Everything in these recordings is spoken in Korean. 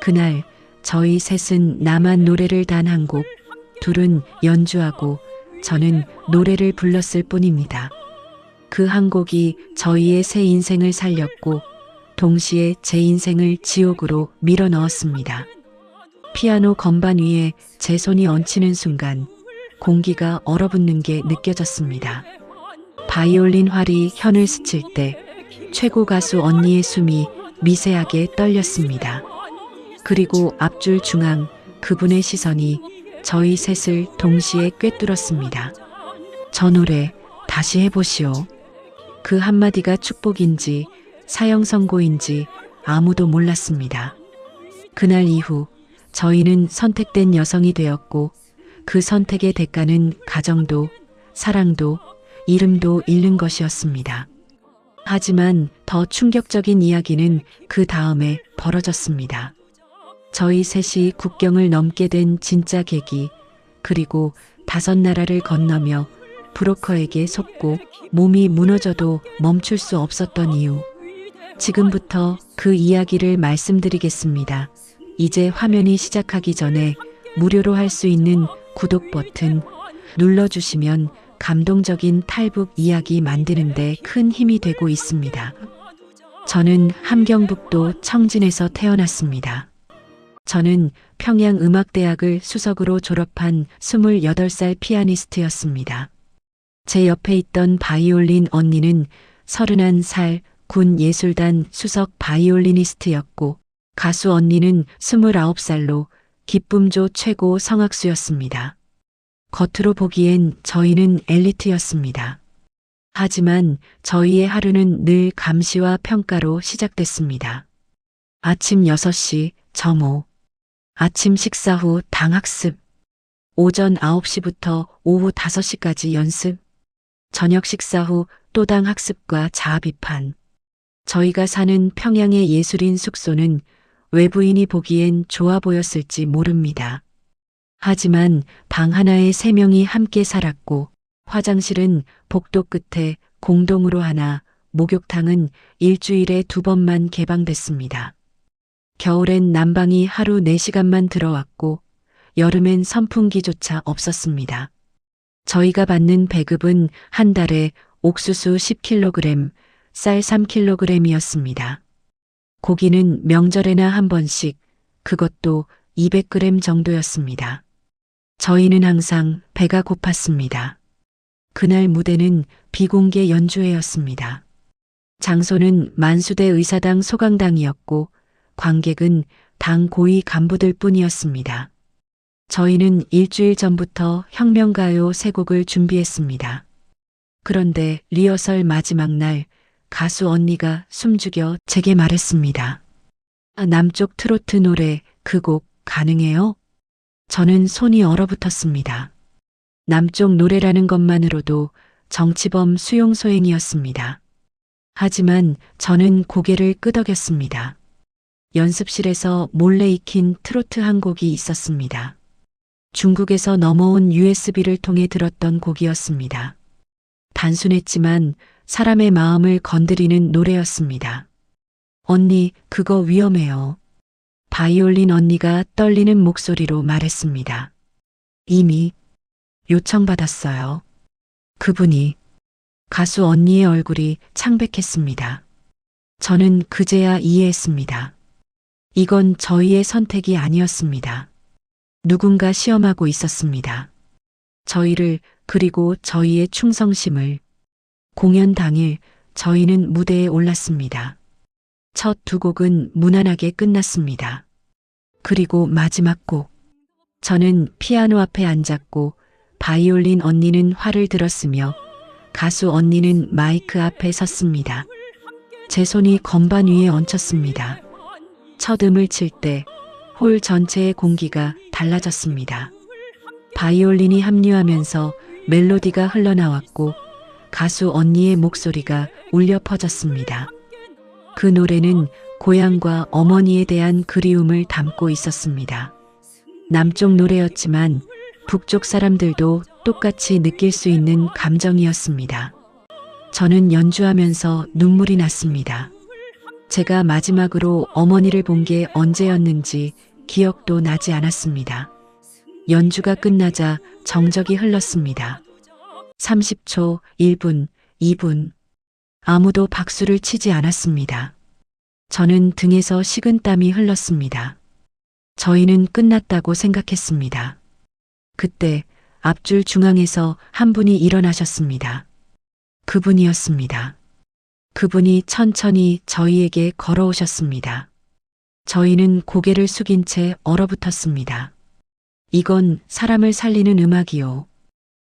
그날 저희 셋은 나만 노래를 단 한 곡, 둘은 연주하고 저는 노래를 불렀을 뿐입니다. 그 한 곡이 저희의 새 인생을 살렸고 동시에 제 인생을 지옥으로 밀어 넣었습니다. 피아노 건반 위에 제 손이 얹히는 순간 공기가 얼어붙는 게 느껴졌습니다. 바이올린 활이 현을 스칠 때 최고 가수 언니의 숨이 미세하게 떨렸습니다. 그리고 앞줄 중앙 그분의 시선이 저희 셋을 동시에 꿰뚫었습니다. 저 노래 다시 해보시오. 그 한마디가 축복인지 사형 선고인지 아무도 몰랐습니다. 그날 이후 저희는 선택된 여성이 되었고 그 선택의 대가는 가정도 사랑도 이름도 잃는 것이었습니다. 하지만 더 충격적인 이야기는 그 다음에 벌어졌습니다. 저희 셋이 국경을 넘게 된 진짜 계기, 그리고 5나라를 건너며 브로커에게 속고 몸이 무너져도 멈출 수 없었던 이유. 지금부터 그 이야기를 말씀드리겠습니다. 이제 화면이 시작하기 전에 무료로 할 수 있는 구독 버튼 눌러주시면 감동적인 탈북 이야기 만드는데 큰 힘이 되고 있습니다. 저는 함경북도 청진에서 태어났습니다. 저는 평양음악대학을 수석으로 졸업한 28살 피아니스트였습니다. 제 옆에 있던 바이올린 언니는 31살 군 예술단 수석 바이올리니스트였고 가수 언니는 29살로 기쁨조 최고 성악수였습니다. 겉으로 보기엔 저희는 엘리트였습니다. 하지만 저희의 하루는 늘 감시와 평가로 시작됐습니다. 아침 6시 점호, 아침 식사 후 당학습, 오전 9시부터 오후 5시까지 연습, 저녁 식사 후 또 당학습과 자아비판. 저희가 사는 평양의 예술인 숙소는 외부인이 보기엔 좋아 보였을지 모릅니다. 하지만 방 하나에 3명이 함께 살았고 화장실은 복도 끝에 공동으로 하나, 목욕탕은 일주일에 2번만 개방됐습니다. 겨울엔 난방이 하루 4시간만 들어왔고 여름엔 선풍기조차 없었습니다. 저희가 받는 배급은 한 달에 옥수수 10kg, 쌀 3kg이었습니다. 고기는 명절에나 한 번씩, 그것도 200g 정도였습니다. 저희는 항상 배가 고팠습니다. 그날 무대는 비공개 연주회였습니다. 장소는 만수대 의사당 소강당이었고 관객은 당 고위 간부들 뿐이었습니다. 저희는 일주일 전부터 혁명가요 3곡을 준비했습니다. 그런데 리허설 마지막 날 가수 언니가 숨죽여 제게 말했습니다. 남쪽 트로트 노래 그 곡 가능해요? 저는 손이 얼어붙었습니다. 남쪽 노래라는 것만으로도 정치범 수용 소행이었습니다. 하지만 저는 고개를 끄덕였습니다. 연습실에서 몰래 익힌 트로트 한 곡이 있었습니다. 중국에서 넘어온 USB를 통해 들었던 곡이었습니다. 단순했지만 사람의 마음을 건드리는 노래였습니다. 언니, 그거 위험해요. 바이올린 언니가 떨리는 목소리로 말했습니다. 이미 요청받았어요. 그분이 가수 언니의 얼굴이 창백했습니다. 저는 그제야 이해했습니다. 이건 저희의 선택이 아니었습니다. 누군가 시험하고 있었습니다. 저희를 그리고 저희의 충성심을. 공연 당일 저희는 무대에 올랐습니다. 첫 2곡은 무난하게 끝났습니다. 그리고 마지막 곡. 저는 피아노 앞에 앉았고 바이올린 언니는 활을 들었으며 가수 언니는 마이크 앞에 섰습니다. 제 손이 건반 위에 얹혔습니다. 첫 음을 칠 때 홀 전체의 공기가 달라졌습니다. 바이올린이 합류하면서 멜로디가 흘러나왔고 가수 언니의 목소리가 울려 퍼졌습니다. 그 노래는 고향과 어머니에 대한 그리움을 담고 있었습니다. 남쪽 노래였지만 북쪽 사람들도 똑같이 느낄 수 있는 감정이었습니다. 저는 연주하면서 눈물이 났습니다. 제가 마지막으로 어머니를 본 게 언제였는지 기억도 나지 않았습니다. 연주가 끝나자 정적이 흘렀습니다. 30초, 1분, 2분. 아무도 박수를 치지 않았습니다. 저는 등에서 식은땀이 흘렀습니다. 저희는 끝났다고 생각했습니다. 그때 앞줄 중앙에서 한 분이 일어나셨습니다. 그분이었습니다. 그분이 천천히 저희에게 걸어오셨습니다. 저희는 고개를 숙인 채 얼어붙었습니다. 이건 사람을 살리는 음악이요.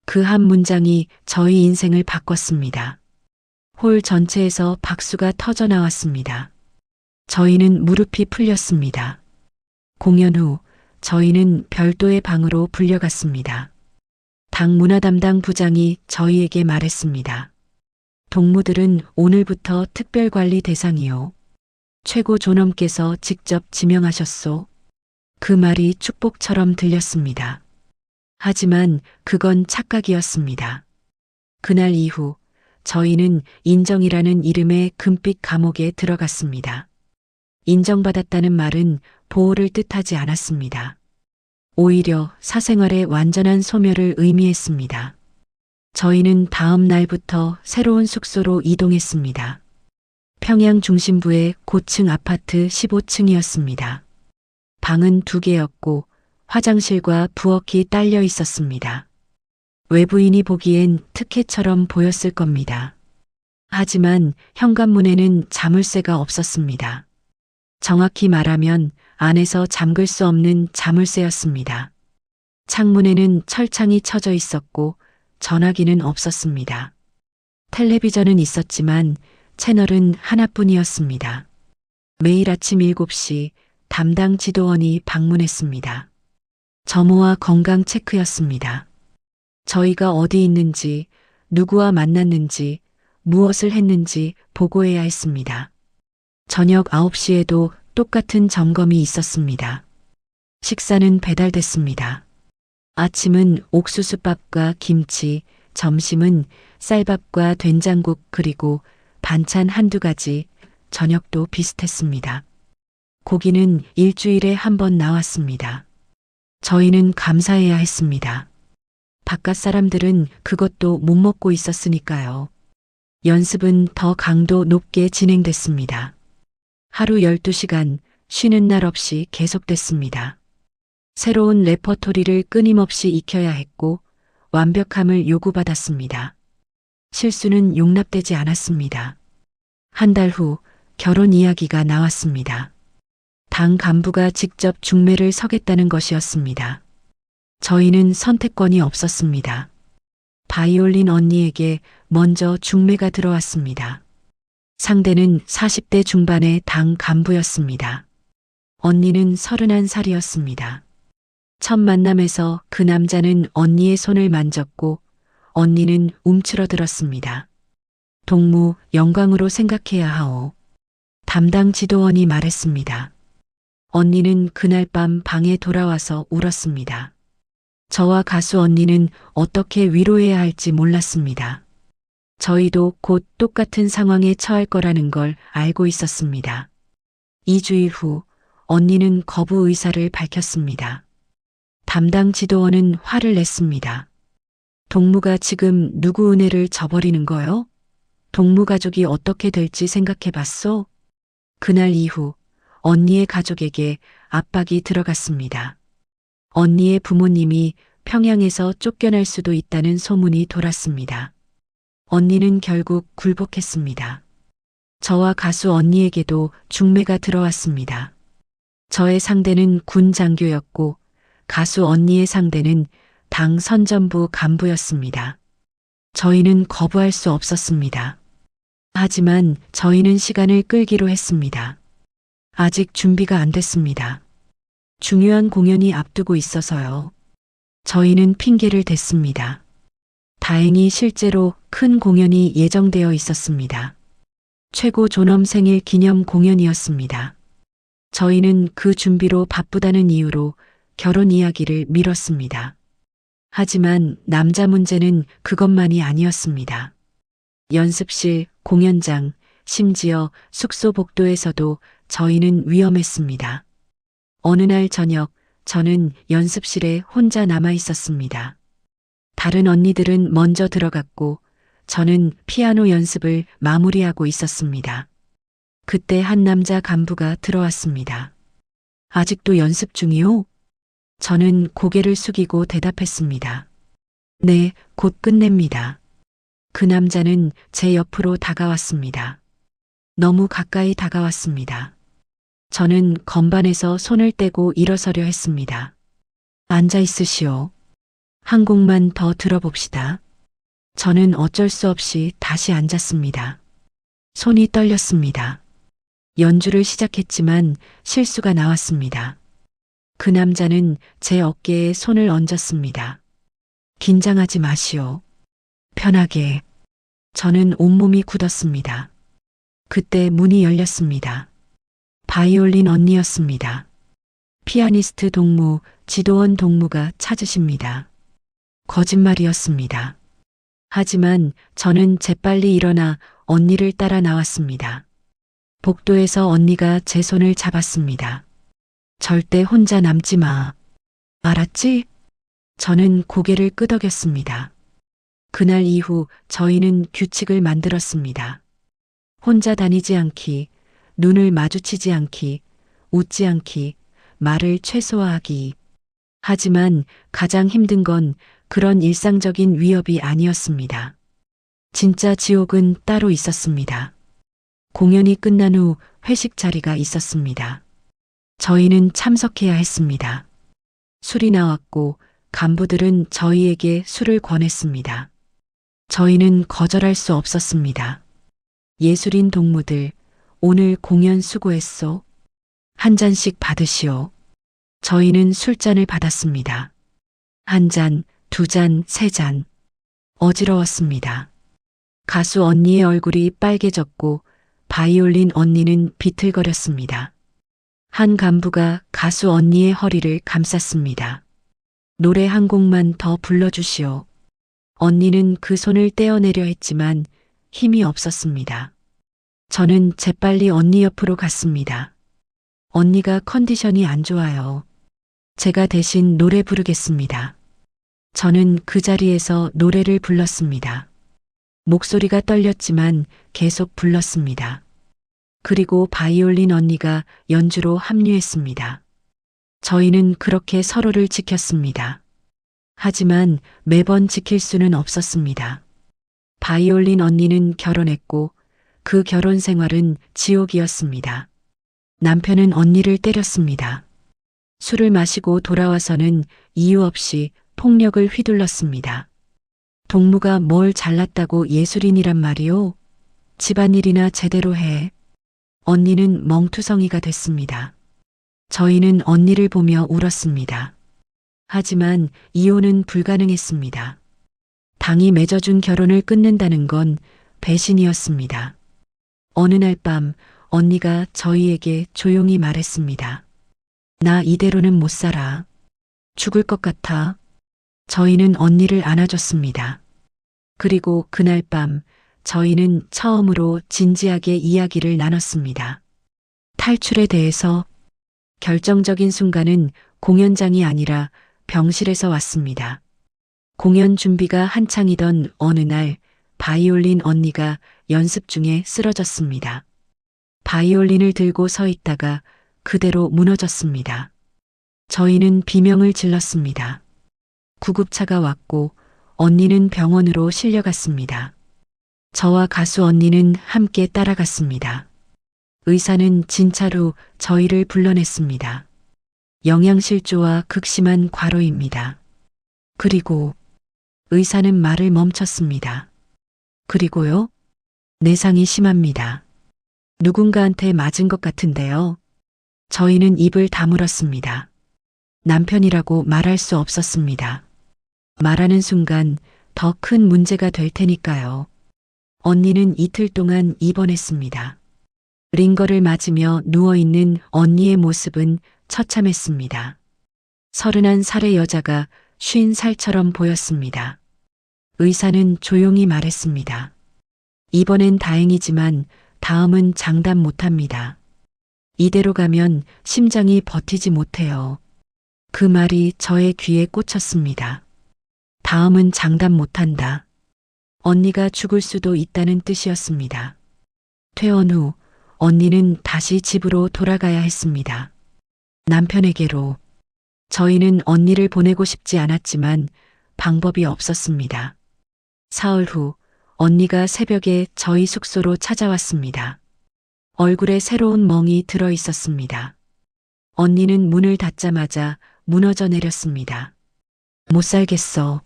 그 한 문장이 저희 인생을 바꿨습니다. 홀 전체에서 박수가 터져 나왔습니다. 저희는 무릎이 풀렸습니다. 공연 후 저희는 별도의 방으로 불려갔습니다. 당 문화 담당 부장이 저희에게 말했습니다. 동무들은 오늘부터 특별관리 대상이요. 최고 존엄께서 직접 지명하셨소. 그 말이 축복처럼 들렸습니다. 하지만 그건 착각이었습니다. 그날 이후 저희는 인정이라는 이름의 금빛 감옥에 들어갔습니다. 인정받았다는 말은 보호를 뜻하지 않았습니다. 오히려 사생활의 완전한 소멸을 의미했습니다. 저희는 다음 날부터 새로운 숙소로 이동했습니다. 평양 중심부의 고층 아파트 15층이었습니다. 방은 2개였고 화장실과 부엌이 딸려 있었습니다. 외부인이 보기엔 특혜처럼 보였을 겁니다. 하지만 현관문에는 자물쇠가 없었습니다. 정확히 말하면 안에서 잠글 수 없는 자물쇠였습니다. 창문에는 철창이 쳐져 있었고 전화기는 없었습니다. 텔레비전은 있었지만 채널은 하나뿐이었습니다. 매일 아침 7시 담당 지도원이 방문했습니다. 점호와 건강 체크였습니다. 저희가 어디 있는지, 누구와 만났는지, 무엇을 했는지 보고해야 했습니다. 저녁 9시에도 똑같은 점검이 있었습니다. 식사는 배달됐습니다. 아침은 옥수수밥과 김치, 점심은 쌀밥과 된장국 그리고 반찬 한두 가지, 저녁도 비슷했습니다. 고기는 일주일에 한 번 나왔습니다. 저희는 감사해야 했습니다. 바깥 사람들은 그것도 못 먹고 있었으니까요. 연습은 더 강도 높게 진행됐습니다. 하루 12시간 쉬는 날 없이 계속됐습니다. 새로운 레퍼토리를 끊임없이 익혀야 했고 완벽함을 요구받았습니다. 실수는 용납되지 않았습니다. 한 달 후 결혼 이야기가 나왔습니다. 당 간부가 직접 중매를 서겠다는 것이었습니다. 저희는 선택권이 없었습니다. 바이올린 언니에게 먼저 중매가 들어왔습니다. 상대는 40대 중반의 당 간부였습니다. 언니는 31살이었습니다. 첫 만남에서 그 남자는 언니의 손을 만졌고 언니는 움츠러들었습니다. 동무, 영광으로 생각해야 하오. 담당 지도원이 말했습니다. 언니는 그날 밤 방에 돌아와서 울었습니다. 저와 가수 언니는 어떻게 위로해야 할지 몰랐습니다. 저희도 곧 똑같은 상황에 처할 거라는 걸 알고 있었습니다. 2주일 후 언니는 거부 의사를 밝혔습니다. 담당 지도원은 화를 냈습니다. 동무가 지금 누구 은혜를 저버리는 거요? 동무 가족이 어떻게 될지 생각해 봤소? 그날 이후 언니의 가족에게 압박이 들어갔습니다. 언니의 부모님이 평양에서 쫓겨날 수도 있다는 소문이 돌았습니다. 언니는 결국 굴복했습니다. 저와 가수 언니에게도 중매가 들어왔습니다. 저의 상대는 군 장교였고 가수 언니의 상대는 당 선전부 간부였습니다. 저희는 거부할 수 없었습니다. 하지만 저희는 시간을 끌기로 했습니다. 아직 준비가 안 됐습니다. 중요한 공연이 앞두고 있어서요. 저희는 핑계를 댔습니다. 다행히 실제로 큰 공연이 예정되어 있었습니다. 최고 존엄 생일 기념 공연이었습니다. 저희는 그 준비로 바쁘다는 이유로 결혼 이야기를 미뤘습니다. 하지만 남자 문제는 그것만이 아니었습니다. 연습실, 공연장, 심지어 숙소 복도에서도 저희는 위험했습니다. 어느 날 저녁 저는 연습실에 혼자 남아 있었습니다. 다른 언니들은 먼저 들어갔고 저는 피아노 연습을 마무리하고 있었습니다. 그때 한 남자 간부가 들어왔습니다. 아직도 연습 중이요? 저는 고개를 숙이고 대답했습니다. 네, 곧 끝냅니다. 그 남자는 제 옆으로 다가왔습니다. 너무 가까이 다가왔습니다. 저는 건반에서 손을 떼고 일어서려 했습니다. 앉아 있으시오. 한 곡만 더 들어봅시다. 저는 어쩔 수 없이 다시 앉았습니다. 손이 떨렸습니다. 연주를 시작했지만 실수가 나왔습니다. 그 남자는 제 어깨에 손을 얹었습니다. 긴장하지 마시오. 편하게. 저는 온몸이 굳었습니다. 그때 문이 열렸습니다. 바이올린 언니였습니다. 피아니스트 동무, 지도원 동무가 찾으십니다. 거짓말이었습니다. 하지만 저는 재빨리 일어나 언니를 따라 나왔습니다. 복도에서 언니가 제 손을 잡았습니다. 절대 혼자 남지 마. 알았지? 저는 고개를 끄덕였습니다. 그날 이후 저희는 규칙을 만들었습니다. 혼자 다니지 않기, 눈을 마주치지 않기, 웃지 않기, 말을 최소화하기. 하지만 가장 힘든 건 그런 일상적인 위협이 아니었습니다. 진짜 지옥은 따로 있었습니다. 공연이 끝난 후 회식 자리가 있었습니다. 저희는 참석해야 했습니다. 술이 나왔고 간부들은 저희에게 술을 권했습니다. 저희는 거절할 수 없었습니다. 예술인 동무들, 오늘 공연 수고했소. 한 잔씩 받으시오. 저희는 술잔을 받았습니다. 한 잔, 두 잔, 세 잔. 어지러웠습니다. 가수 언니의 얼굴이 빨개졌고 바이올린 언니는 비틀거렸습니다. 한 간부가 가수 언니의 허리를 감쌌습니다. 노래 한 곡만 더 불러주시오. 언니는 그 손을 떼어내려 했지만 힘이 없었습니다. 저는 재빨리 언니 옆으로 갔습니다. 언니가 컨디션이 안 좋아요. 제가 대신 노래 부르겠습니다. 저는 그 자리에서 노래를 불렀습니다. 목소리가 떨렸지만 계속 불렀습니다. 그리고 바이올린 언니가 연주로 합류했습니다. 저희는 그렇게 서로를 지켰습니다. 하지만 매번 지킬 수는 없었습니다. 바이올린 언니는 결혼했고 그 결혼 생활은 지옥이었습니다. 남편은 언니를 때렸습니다. 술을 마시고 돌아와서는 이유 없이 폭력을 휘둘렀습니다. 동무가 뭘 잘났다고 예술인이란 말이오? 집안일이나 제대로 해. 언니는 멍투성이가 됐습니다. 저희는 언니를 보며 울었습니다. 하지만 이혼은 불가능했습니다. 당이 맺어준 결혼을 끊는다는 건 배신이었습니다. 어느 날 밤 언니가 저희에게 조용히 말했습니다. 나 이대로는 못 살아. 죽을 것 같아. 저희는 언니를 안아줬습니다. 그리고 그날 밤 저희는 처음으로 진지하게 이야기를 나눴습니다. 탈출에 대해서. 결정적인 순간은 공연장이 아니라 병실에서 왔습니다. 공연 준비가 한창이던 어느 날 바이올린 언니가 연습 중에 쓰러졌습니다. 바이올린을 들고 서 있다가 그대로 무너졌습니다. 저희는 비명을 질렀습니다. 구급차가 왔고 언니는 병원으로 실려갔습니다. 저와 가수 언니는 함께 따라갔습니다. 의사는 진찰 후 저희를 불러냈습니다. 영양실조와 극심한 과로입니다. 그리고 의사는 말을 멈췄습니다. 그리고요? 내상이 심합니다. 누군가한테 맞은 것 같은데요. 저희는 입을 다물었습니다. 남편이라고 말할 수 없었습니다. 말하는 순간 더 큰 문제가 될 테니까요. 언니는 이틀 동안 입원했습니다. 링거를 맞으며 누워있는 언니의 모습은 처참했습니다. 31살의 여자가 50살처럼 보였습니다. 의사는 조용히 말했습니다. 이번엔 다행이지만 다음은 장담 못합니다. 이대로 가면 심장이 버티지 못해요. 그 말이 저의 귀에 꽂혔습니다. 다음은 장담 못한다. 언니가 죽을 수도 있다는 뜻이었습니다. 퇴원 후 언니는 다시 집으로 돌아가야 했습니다. 남편에게로. 저희는 언니를 보내고 싶지 않았지만 방법이 없었습니다. 사흘 후 언니가 새벽에 저희 숙소로 찾아왔습니다. 얼굴에 새로운 멍이 들어 있었습니다. 언니는 문을 닫자마자 무너져 내렸습니다. 못 살겠어.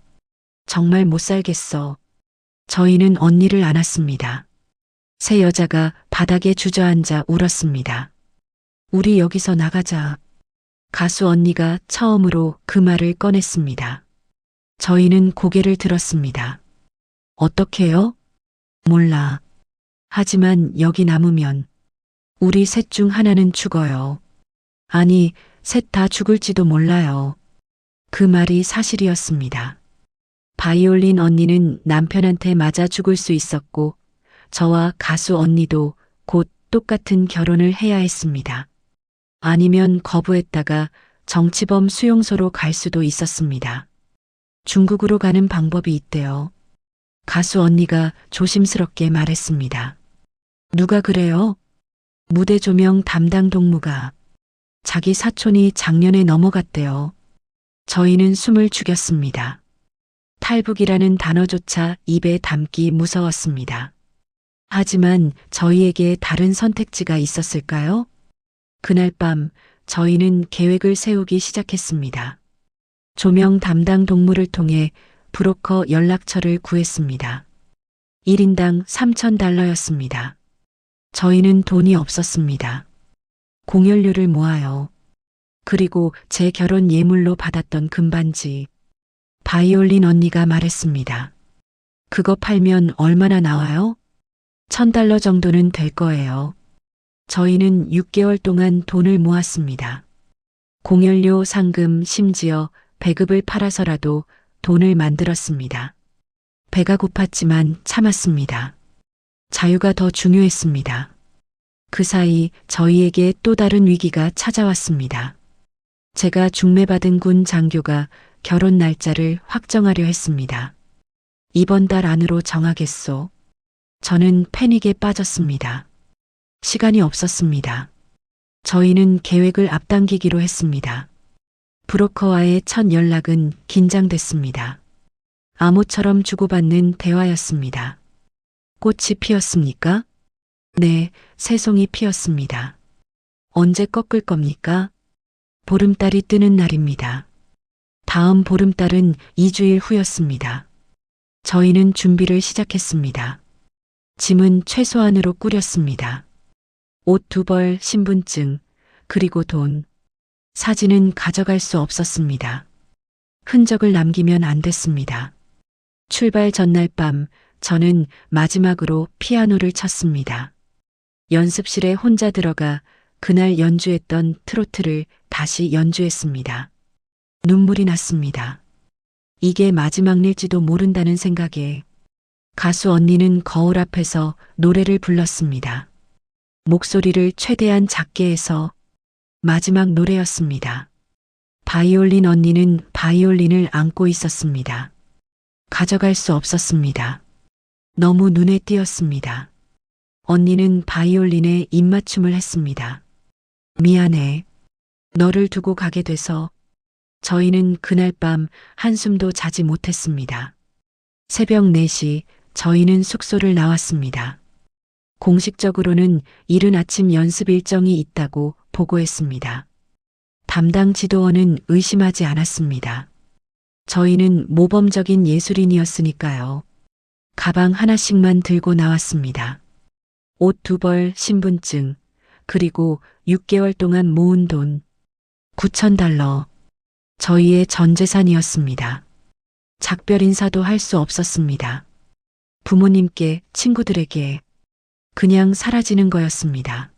정말 못 살겠어. 저희는 언니를 안았습니다. 새 여자가 바닥에 주저앉아 울었습니다. 우리 여기서 나가자. 가수 언니가 처음으로 그 말을 꺼냈습니다. 저희는 고개를 들었습니다. 어떻게요? 몰라. 하지만 여기 남으면 우리 셋 중 하나는 죽어요. 아니, 셋 다 죽을지도 몰라요. 그 말이 사실이었습니다. 바이올린 언니는 남편한테 맞아 죽을 수 있었고 저와 가수 언니도 곧 똑같은 결혼을 해야 했습니다. 아니면 거부했다가 정치범 수용소로 갈 수도 있었습니다. 중국으로 가는 방법이 있대요. 가수 언니가 조심스럽게 말했습니다. 누가 그래요? 무대 조명 담당 동무가. 자기 사촌이 작년에 넘어갔대요. 저희는 숨을 죽였습니다. 탈북이라는 단어조차 입에 담기 무서웠습니다. 하지만 저희에게 다른 선택지가 있었을까요? 그날 밤 저희는 계획을 세우기 시작했습니다. 조명 담당 동무를 통해 브로커 연락처를 구했습니다. 1인당 3,000달러였습니다. 저희는 돈이 없었습니다. 공연료를 모아요. 그리고 제 결혼 예물로 받았던 금반지. 바이올린 언니가 말했습니다. 그거 팔면 얼마나 나와요? 1,000달러 정도는 될 거예요. 저희는 6개월 동안 돈을 모았습니다. 공연료, 상금, 심지어 배급을 팔아서라도 돈을 만들었습니다. 배가 고팠지만 참았습니다. 자유가 더 중요했습니다. 그 사이 저희에게 또 다른 위기가 찾아왔습니다. 제가 중매받은 군 장교가 결혼 날짜를 확정하려 했습니다. 이번 달 안으로 정하겠소. 저는 패닉에 빠졌습니다. 시간이 없었습니다. 저희는 계획을 앞당기기로 했습니다. 브로커와의 첫 연락은 긴장됐습니다. 암호처럼 주고받는 대화였습니다. 꽃이 피었습니까? 네, 새송이 피었습니다. 언제 꺾을 겁니까? 보름달이 뜨는 날입니다. 다음 보름달은 2주일 후였습니다. 저희는 준비를 시작했습니다. 짐은 최소한으로 꾸렸습니다. 옷 2벌, 신분증, 그리고 돈. 사진은 가져갈 수 없었습니다. 흔적을 남기면 안 됐습니다. 출발 전날 밤 저는 마지막으로 피아노를 쳤습니다. 연습실에 혼자 들어가 그날 연주했던 트로트를 다시 연주했습니다. 눈물이 났습니다. 이게 마지막 일지도 모른다는 생각에 가수 언니는 거울 앞에서 노래를 불렀습니다. 목소리를 최대한 작게 해서 마지막 노래였습니다. 바이올린 언니는 바이올린을 안고 있었습니다. 가져갈 수 없었습니다. 너무 눈에 띄었습니다. 언니는 바이올린에 입맞춤을 했습니다. 미안해. 너를 두고 가게 돼서. 저희는 그날 밤 한숨도 자지 못했습니다. 새벽 4시 저희는 숙소를 나왔습니다. 공식적으로는 이른 아침 연습 일정이 있다고 보고했습니다. 담당 지도원은 의심하지 않았습니다. 저희는 모범적인 예술인이었으니까요. 가방 하나씩만 들고 나왔습니다. 옷 2벌, 신분증, 그리고 6개월 동안 모은 돈 9,000달러. 저희의 전 재산이었습니다. 작별 인사도 할 수 없었습니다. 부모님께, 친구들에게 그냥 사라지는 거였습니다.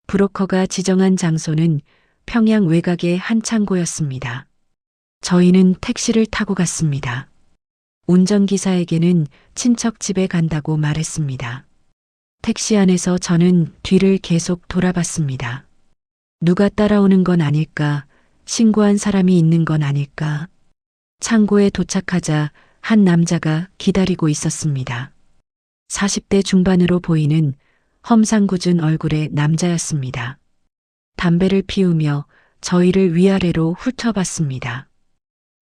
브로커가 지정한 장소는 평양 외곽의 한 창고였습니다. 저희는 택시를 타고 갔습니다. 운전기사에게는 친척 집에 간다고 말했습니다. 택시 안에서 저는 뒤를 계속 돌아봤습니다. 누가 따라오는 건 아닐까? 신고한 사람이 있는 건 아닐까? 창고에 도착하자 한 남자가 기다리고 있었습니다. 40대 중반으로 보이는 험상궂은 얼굴의 남자였습니다. 담배를 피우며 저희를 위아래로 훑어봤습니다.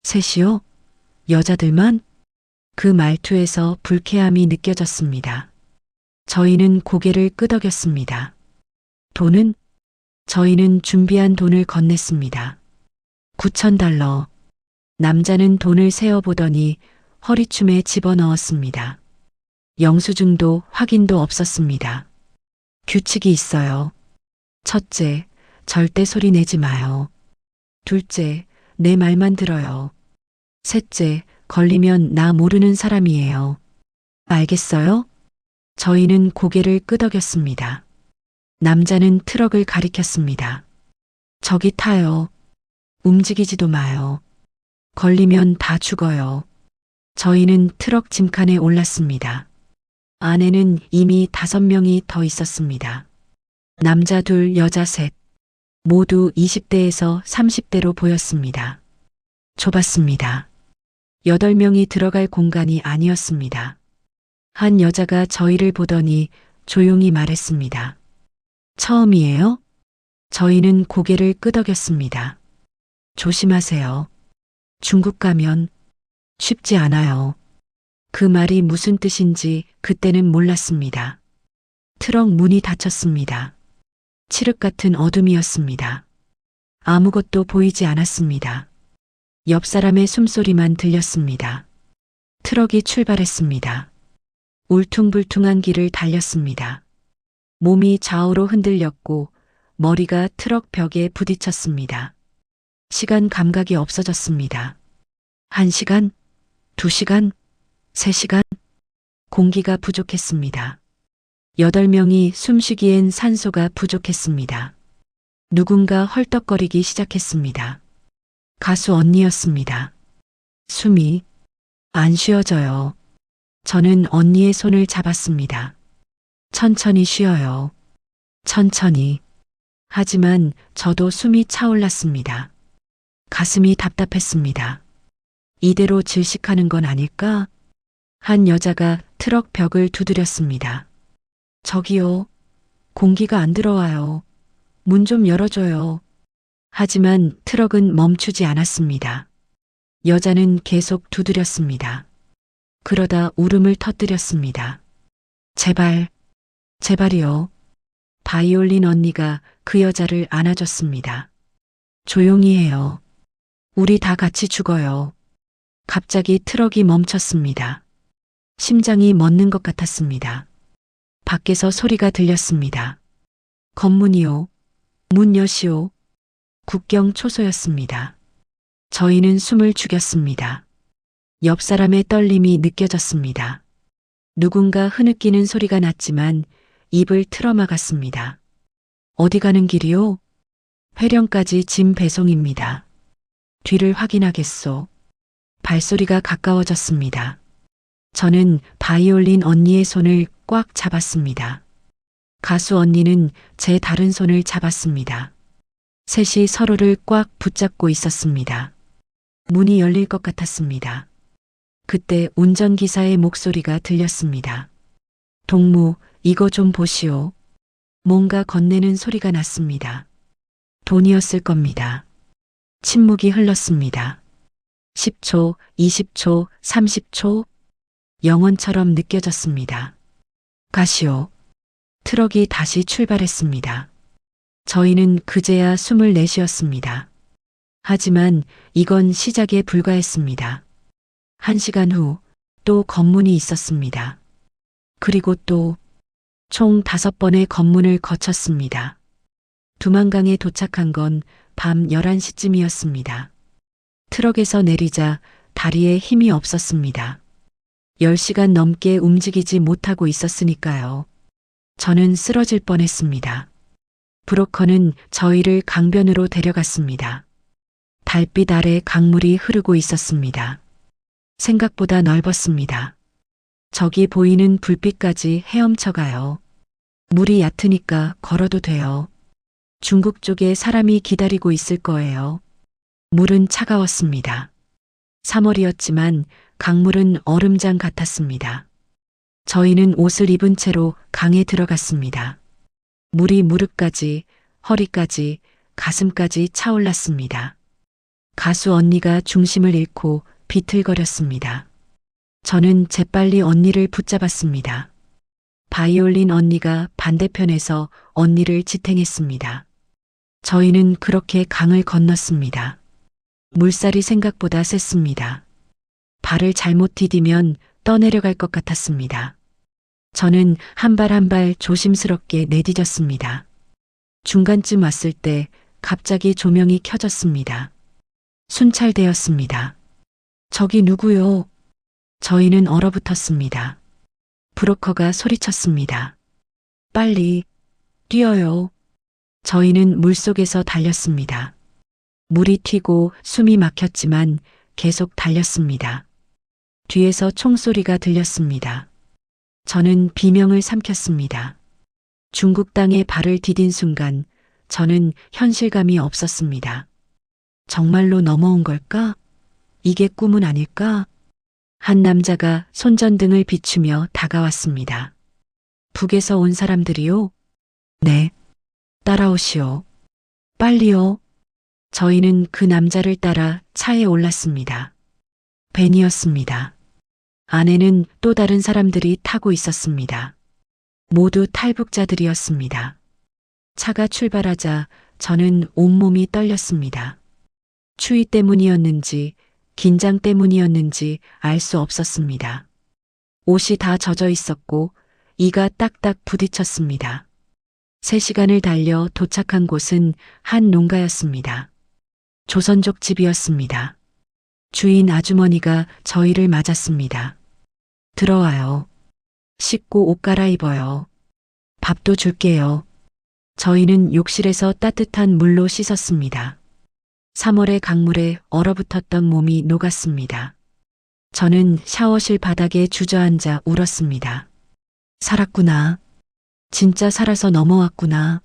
셋이요? 여자들만? 그 말투에서 불쾌함이 느껴졌습니다. 저희는 고개를 끄덕였습니다. 돈은? 저희는 준비한 돈을 건넸습니다. 9,000달러. 남자는 돈을 세어보더니 허리춤에 집어넣었습니다. 영수증도 확인도 없었습니다. 규칙이 있어요. 첫째, 절대 소리 내지 마요. 둘째, 내 말만 들어요. 셋째, 걸리면 나 모르는 사람이에요. 알겠어요? 저희는 고개를 끄덕였습니다. 남자는 트럭을 가리켰습니다. 저기 타요. 움직이지도 마요. 걸리면 다 죽어요. 저희는 트럭 짐칸에 올랐습니다. 안에는 이미 5명이 더 있었습니다. 남자 2, 여자 3. 모두 20대에서 30대로 보였습니다. 좁았습니다. 8명이 들어갈 공간이 아니었습니다. 한 여자가 저희를 보더니 조용히 말했습니다. 처음이에요? 저희는 고개를 끄덕였습니다. 조심하세요. 중국 가면 쉽지 않아요. 그 말이 무슨 뜻인지 그때는 몰랐습니다. 트럭 문이 닫혔습니다. 칠흑 같은 어둠이었습니다. 아무것도 보이지 않았습니다. 옆 사람의 숨소리만 들렸습니다. 트럭이 출발했습니다. 울퉁불퉁한 길을 달렸습니다. 몸이 좌우로 흔들렸고 머리가 트럭 벽에 부딪혔습니다. 시간 감각이 없어졌습니다. 1시간, 2시간, 3시간, 공기가 부족했습니다. 8명이 숨쉬기엔 산소가 부족했습니다. 누군가 헐떡거리기 시작했습니다. 가수 언니였습니다. 숨이 안 쉬어져요. 저는 언니의 손을 잡았습니다. 천천히 쉬어요. 천천히. 하지만 저도 숨이 차올랐습니다. 가슴이 답답했습니다. 이대로 질식하는 건 아닐까? 한 여자가 트럭 벽을 두드렸습니다. 저기요. 공기가 안 들어와요. 문 좀 열어줘요. 하지만 트럭은 멈추지 않았습니다. 여자는 계속 두드렸습니다. 그러다 울음을 터뜨렸습니다. 제발, 제발이요. 바이올린 언니가 그 여자를 안아줬습니다. 조용히 해요. 우리 다 같이 죽어요. 갑자기 트럭이 멈췄습니다. 심장이 멎는 것 같았습니다. 밖에서 소리가 들렸습니다. 검문이요. 문 여시오. 국경 초소였습니다. 저희는 숨을 죽였습니다. 옆 사람의 떨림이 느껴졌습니다. 누군가 흐느끼는 소리가 났지만 입을 틀어막았습니다. 어디 가는 길이요? 회령까지 짐 배송입니다. 뒤를 확인하겠소. 발소리가 가까워졌습니다. 저는 바이올린 언니의 손을 꽉 잡았습니다. 가수 언니는 제 다른 손을 잡았습니다. 셋이 서로를 꽉 붙잡고 있었습니다. 문이 열릴 것 같았습니다. 그때 운전기사의 목소리가 들렸습니다. 동무, 이거 좀 보시오. 뭔가 건네는 소리가 났습니다. 돈이었을 겁니다. 침묵이 흘렀습니다. 10초, 20초, 30초. 영원처럼 느껴졌습니다. 가시오. 트럭이 다시 출발했습니다. 저희는 그제야 숨을 내쉬었습니다. 하지만 이건 시작에 불과했습니다. 1시간 후 또 검문이 있었습니다. 그리고 또 총 5번의 검문을 거쳤습니다. 두만강에 도착한 건 밤 11시쯤이었습니다. 트럭에서 내리자 다리에 힘이 없었습니다. 10시간 넘게 움직이지 못하고 있었으니까요. 저는 쓰러질 뻔했습니다. 브로커는 저희를 강변으로 데려갔습니다. 달빛 아래 강물이 흐르고 있었습니다. 생각보다 넓었습니다. 저기 보이는 불빛까지 헤엄쳐가요. 물이 얕으니까 걸어도 돼요. 중국 쪽에 사람이 기다리고 있을 거예요. 물은 차가웠습니다. 3월이었지만 강물은 얼음장 같았습니다. 저희는 옷을 입은 채로 강에 들어갔습니다. 물이 무릎까지, 허리까지, 가슴까지 차올랐습니다. 가수 언니가 중심을 잃고 비틀거렸습니다. 저는 재빨리 언니를 붙잡았습니다. 바이올린 언니가 반대편에서 언니를 지탱했습니다. 저희는 그렇게 강을 건넜습니다. 물살이 생각보다 셌습니다. 발을 잘못 디디면 떠내려갈 것 같았습니다. 저는 한 발 한 발 조심스럽게 내디뎠습니다. 중간쯤 왔을 때 갑자기 조명이 켜졌습니다. 순찰되었습니다. 저기 누구요? 저희는 얼어붙었습니다. 브로커가 소리쳤습니다. 빨리 뛰어요. 저희는 물속에서 달렸습니다. 물이 튀고 숨이 막혔지만 계속 달렸습니다. 뒤에서 총소리가 들렸습니다. 저는 비명을 삼켰습니다. 중국 땅에 발을 디딘 순간 저는 현실감이 없었습니다. 정말로 넘어온 걸까? 이게 꿈은 아닐까? 한 남자가 손전등을 비추며 다가왔습니다. 북에서 온 사람들이요? 네. 따라오시오. 빨리요. 저희는 그 남자를 따라 차에 올랐습니다. 벤이었습니다. 안에는 또 다른 사람들이 타고 있었습니다. 모두 탈북자들이었습니다. 차가 출발하자 저는 온몸이 떨렸습니다. 추위 때문이었는지 긴장 때문이었는지 알 수 없었습니다. 옷이 다 젖어 있었고 이가 딱딱 부딪혔습니다. 3시간을 달려 도착한 곳은 한 농가였습니다. 조선족 집이었습니다. 주인 아주머니가 저희를 맞았습니다. 들어와요. 씻고 옷 갈아입어요. 밥도 줄게요. 저희는 욕실에서 따뜻한 물로 씻었습니다. 3월의 강물에 얼어붙었던 몸이 녹았습니다. 저는 샤워실 바닥에 주저앉아 울었습니다. 살았구나. 진짜 살아서 넘어왔구나.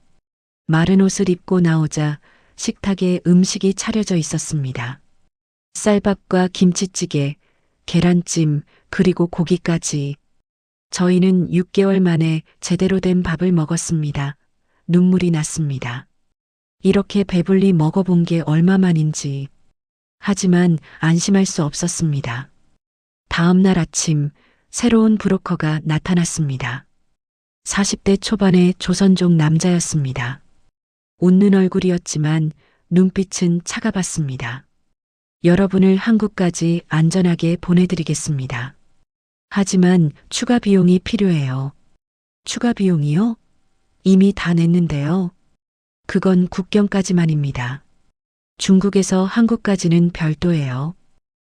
마른 옷을 입고 나오자 식탁에 음식이 차려져 있었습니다. 쌀밥과 김치찌개, 계란찜, 그리고 고기까지. 저희는 6개월 만에 제대로 된 밥을 먹었습니다. 눈물이 났습니다. 이렇게 배불리 먹어본 게 얼마만인지. 하지만 안심할 수 없었습니다. 다음 날 아침 새로운 브로커가 나타났습니다. 40대 초반의 조선족 남자였습니다. 웃는 얼굴이었지만 눈빛은 차가봤습니다. 여러분을 한국까지 안전하게 보내드리겠습니다. 하지만 추가 비용이 필요해요. 추가 비용이요? 이미 다 냈는데요. 그건 국경까지만입니다. 중국에서 한국까지는 별도예요.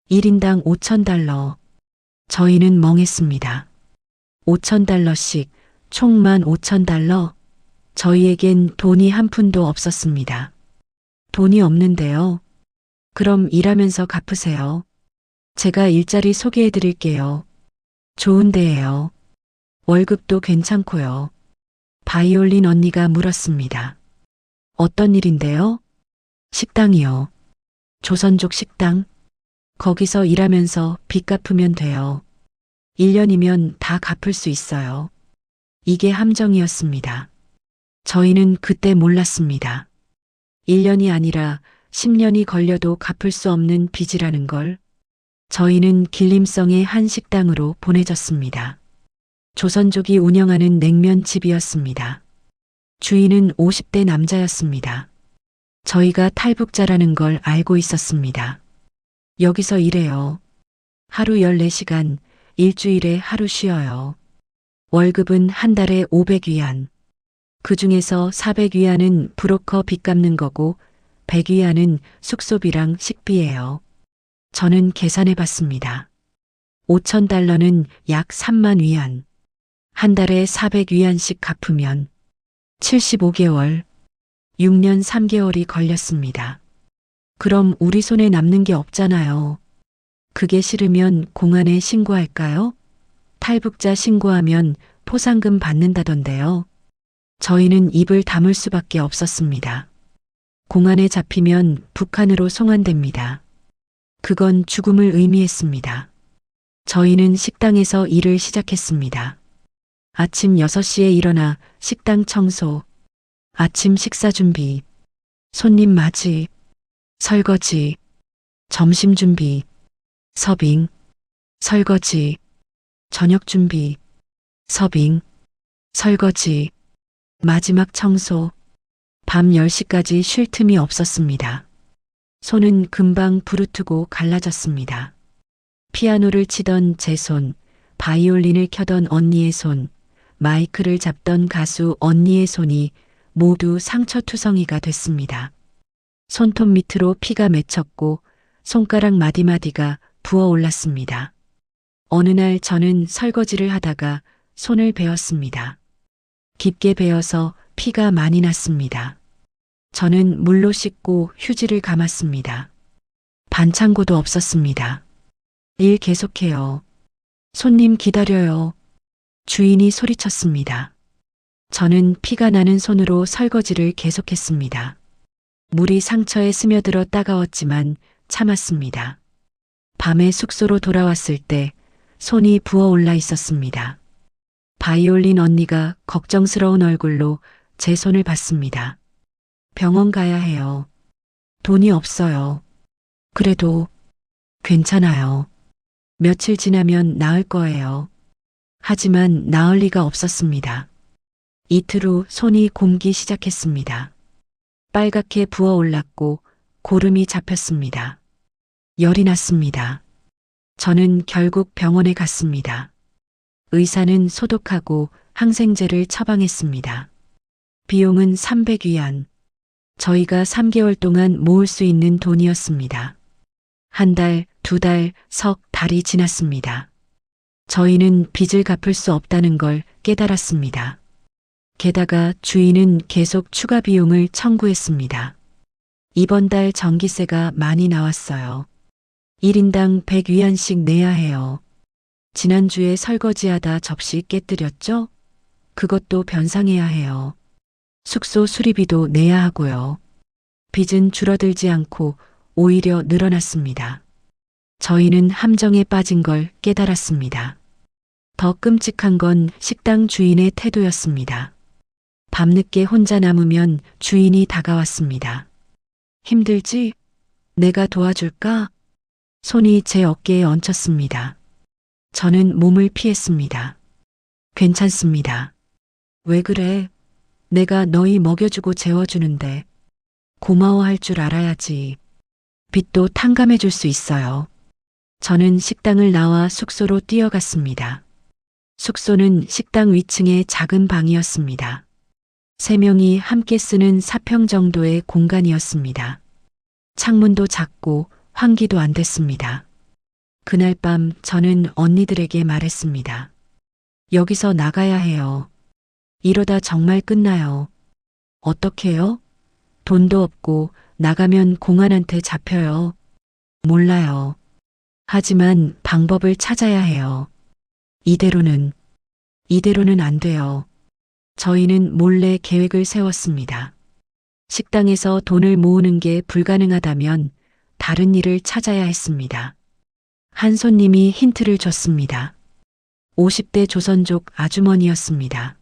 1인당 5,000달러. 저희는 멍했습니다. 5,000달러씩 총 15,000달러. 저희에겐 돈이 한 푼도 없었습니다. 돈이 없는데요. 그럼 일하면서 갚으세요. 제가 일자리 소개해 드릴게요. 좋은 데예요. 월급도 괜찮고요. 바이올린 언니가 물었습니다. 어떤 일인데요? 식당이요. 조선족 식당. 거기서 일하면서 빚 갚으면 돼요. 1년이면 다 갚을 수 있어요. 이게 함정이었습니다. 저희는 그때 몰랐습니다. 1년이 아니라 10년이 걸려도 갚을 수 없는 빚이라는 걸. 저희는 길림성의 한 식당으로 보내졌습니다. 조선족이 운영하는 냉면집이었습니다. 주인은 50대 남자였습니다. 저희가 탈북자라는 걸 알고 있었습니다. 여기서 일해요. 하루 14시간, 일주일에 하루 쉬어요. 월급은 한 달에 500위안. 그 중에서 400위안은 브로커 빚 갚는 거고 100위안은 숙소비랑 식비예요. 저는 계산해 봤습니다. 5,000달러는 약 3만 위안. 한 달에 400위안씩 갚으면 75개월, 6년 3개월이 걸렸습니다. 그럼 우리 손에 남는 게 없잖아요. 그게 싫으면 공안에 신고할까요? 탈북자 신고하면 포상금 받는다던데요. 저희는 입을 다물 수밖에 없었습니다. 공안에 잡히면 북한으로 송환됩니다. 그건 죽음을 의미했습니다. 저희는 식당에서 일을 시작했습니다. 아침 6시에 일어나 식당 청소, 아침 식사 준비, 손님 맞이, 설거지, 점심 준비, 서빙, 설거지, 저녁 준비, 서빙, 설거지, 마지막 청소, 밤 10시까지 쉴 틈이 없었습니다. 손은 금방 부르트고 갈라졌습니다. 피아노를 치던 제 손, 바이올린을 켜던 언니의 손, 마이크를 잡던 가수 언니의 손이 모두 상처투성이가 됐습니다. 손톱 밑으로 피가 맺혔고 손가락 마디마디가 부어올랐습니다. 어느 날 저는 설거지를 하다가 손을 베었습니다. 깊게 베어서 피가 많이 났습니다. 저는 물로 씻고 휴지를 감았습니다. 반창고도 없었습니다. 일 계속해요. 손님 기다려요. 주인이 소리쳤습니다. 저는 피가 나는 손으로 설거지를 계속했습니다. 물이 상처에 스며들어 따가웠지만 참았습니다. 밤에 숙소로 돌아왔을 때 손이 부어올라 있었습니다. 바이올린 언니가 걱정스러운 얼굴로 제 손을 봤습니다. 병원 가야 해요. 돈이 없어요. 그래도 괜찮아요. 며칠 지나면 나을 거예요. 하지만 나을 리가 없었습니다. 이틀 후 손이 굼기 시작했습니다. 빨갛게 부어올랐고 고름이 잡혔습니다. 열이 났습니다. 저는 결국 병원에 갔습니다. 의사는 소독하고 항생제를 처방했습니다. 비용은 300위안. 저희가 3개월 동안 모을 수 있는 돈이었습니다. 한 달, 2달, 석 달이 지났습니다. 저희는 빚을 갚을 수 없다는 걸 깨달았습니다. 게다가 주인은 계속 추가 비용을 청구했습니다. 이번 달 전기세가 많이 나왔어요. 1인당 100위안씩 내야 해요. 지난주에 설거지하다 접시 깨뜨렸죠? 그것도 변상해야 해요. 숙소 수리비도 내야 하고요. 빚은 줄어들지 않고 오히려 늘어났습니다. 저희는 함정에 빠진 걸 깨달았습니다. 더 끔찍한 건 식당 주인의 태도였습니다. 밤늦게 혼자 남으면 주인이 다가왔습니다. 힘들지? 내가 도와줄까? 손이 제 어깨에 얹혔습니다. 저는 몸을 피했습니다. 괜찮습니다. 왜 그래? 내가 너희 먹여주고 재워주는데 고마워할 줄 알아야지. 빚도 탕감해 줄 수 있어요. 저는 식당을 나와 숙소로 뛰어갔습니다. 숙소는 식당 위층의 작은 방이었습니다. 3명이 함께 쓰는 4평 정도의 공간이었습니다. 창문도 작고 환기도 안 됐습니다. 그날 밤 저는 언니들에게 말했습니다. 여기서 나가야 해요. 이러다 정말 끝나요. 어떡해요? 돈도 없고 나가면 공안한테 잡혀요. 몰라요. 하지만 방법을 찾아야 해요. 이대로는 안 돼요. 저희는 몰래 계획을 세웠습니다. 식당에서 돈을 모으는 게 불가능하다면 다른 일을 찾아야 했습니다. 한 손님이 힌트를 줬습니다. 50대 조선족 아주머니였습니다.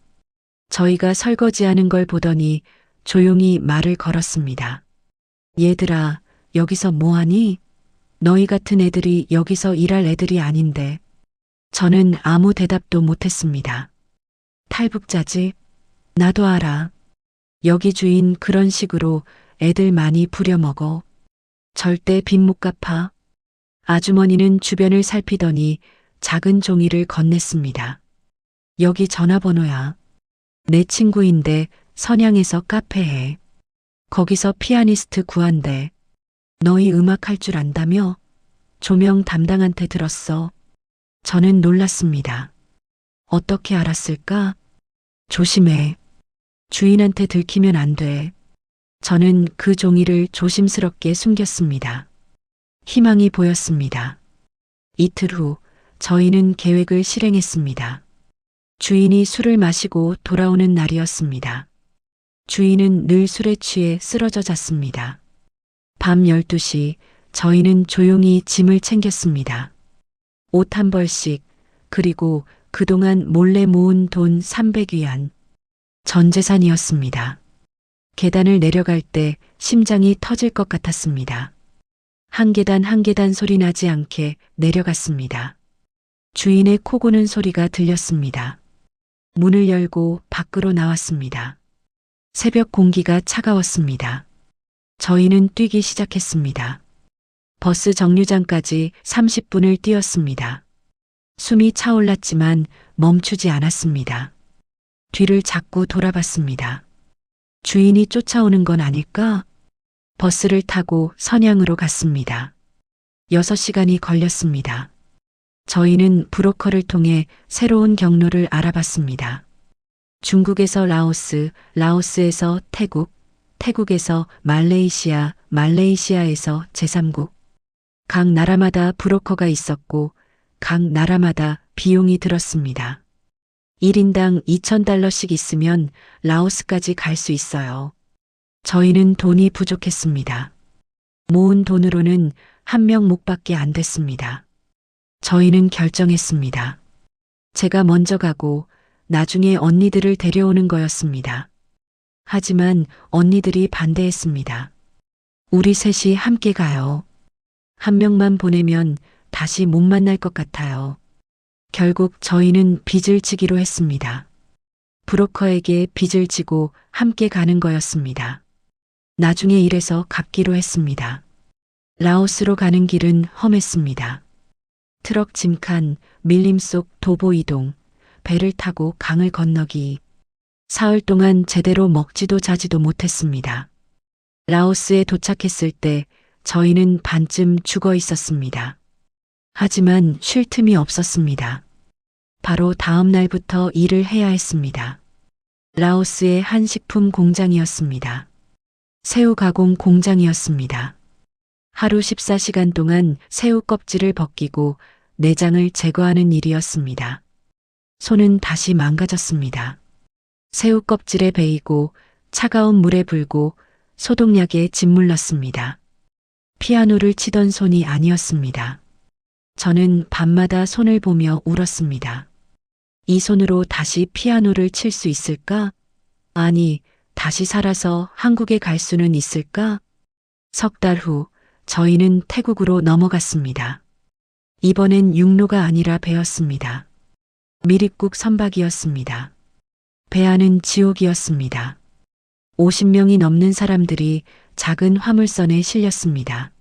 저희가 설거지하는 걸 보더니 조용히 말을 걸었습니다. 얘들아, 여기서 뭐하니? 너희 같은 애들이 여기서 일할 애들이 아닌데. 저는 아무 대답도 못했습니다. 탈북자지? 나도 알아. 여기 주인 그런 식으로 애들 많이 부려먹어. 절대 빚 못 갚아. 아주머니는 주변을 살피더니 작은 종이를 건넸습니다. 여기 전화번호야. 내 친구인데 선양에서 카페해. 거기서 피아니스트 구한대. 너희 음악 할 줄 안다며? 조명 담당한테 들었어. 저는 놀랐습니다. 어떻게 알았을까? 조심해. 주인한테 들키면 안 돼. 저는 그 종이를 조심스럽게 숨겼습니다. 희망이 보였습니다. 이틀 후 저희는 계획을 실행했습니다. 주인이 술을 마시고 돌아오는 날이었습니다. 주인은 늘 술에 취해 쓰러져 잤습니다. 밤 12시 저희는 조용히 짐을 챙겼습니다. 옷 한 벌씩, 그리고 그동안 몰래 모은 돈 300위안. 전 재산이었습니다. 계단을 내려갈 때 심장이 터질 것 같았습니다. 한 계단 한 계단 소리 나지 않게 내려갔습니다. 주인의 코 고는 소리가 들렸습니다. 문을 열고 밖으로 나왔습니다. 새벽 공기가 차가웠습니다. 저희는 뛰기 시작했습니다. 버스 정류장까지 30분을 뛰었습니다. 숨이 차올랐지만 멈추지 않았습니다. 뒤를 자꾸 돌아봤습니다. 주인이 쫓아오는 건 아닐까? 버스를 타고 선양으로 갔습니다. 6시간이 걸렸습니다. 저희는 브로커를 통해 새로운 경로를 알아봤습니다. 중국에서 라오스, 라오스에서 태국, 태국에서 말레이시아, 말레이시아에서 제3국. 각 나라마다 브로커가 있었고 각 나라마다 비용이 들었습니다. 1인당 2,000달러씩 있으면 라오스까지 갈 수 있어요. 저희는 돈이 부족했습니다. 모은 돈으로는 한 명 목밖에 안 됐습니다. 저희는 결정했습니다. 제가 먼저 가고 나중에 언니들을 데려오는 거였습니다. 하지만 언니들이 반대했습니다. 우리 셋이 함께 가요. 한 명만 보내면 다시 못 만날 것 같아요. 결국 저희는 빚을 지기로 했습니다. 브로커에게 빚을 지고 함께 가는 거였습니다. 나중에 일해서 갚기로 했습니다. 라오스로 가는 길은 험했습니다. 트럭 짐칸, 밀림 속 도보 이동, 배를 타고 강을 건너기. 사흘 동안 제대로 먹지도 자지도 못했습니다. 라오스에 도착했을 때 저희는 반쯤 죽어 있었습니다. 하지만 쉴 틈이 없었습니다. 바로 다음 날부터 일을 해야 했습니다. 라오스의 한 식품 공장이었습니다. 새우 가공 공장이었습니다. 하루 14시간 동안 새우 껍질을 벗기고 내장을 제거하는 일이었습니다. 손은 다시 망가졌습니다. 새우 껍질에 베이고 차가운 물에 불고 소독약에 짓물렀습니다. 피아노를 치던 손이 아니었습니다. 저는 밤마다 손을 보며 울었습니다. 이 손으로 다시 피아노를 칠 수 있을까? 아니, 다시 살아서 한국에 갈 수는 있을까? 석 달 후, 저희는 태국으로 넘어갔습니다. 이번엔 육로가 아니라 배였습니다. 미립국 선박이었습니다. 배 안은 지옥이었습니다. 50명이 넘는 사람들이 작은 화물선에 실렸습니다.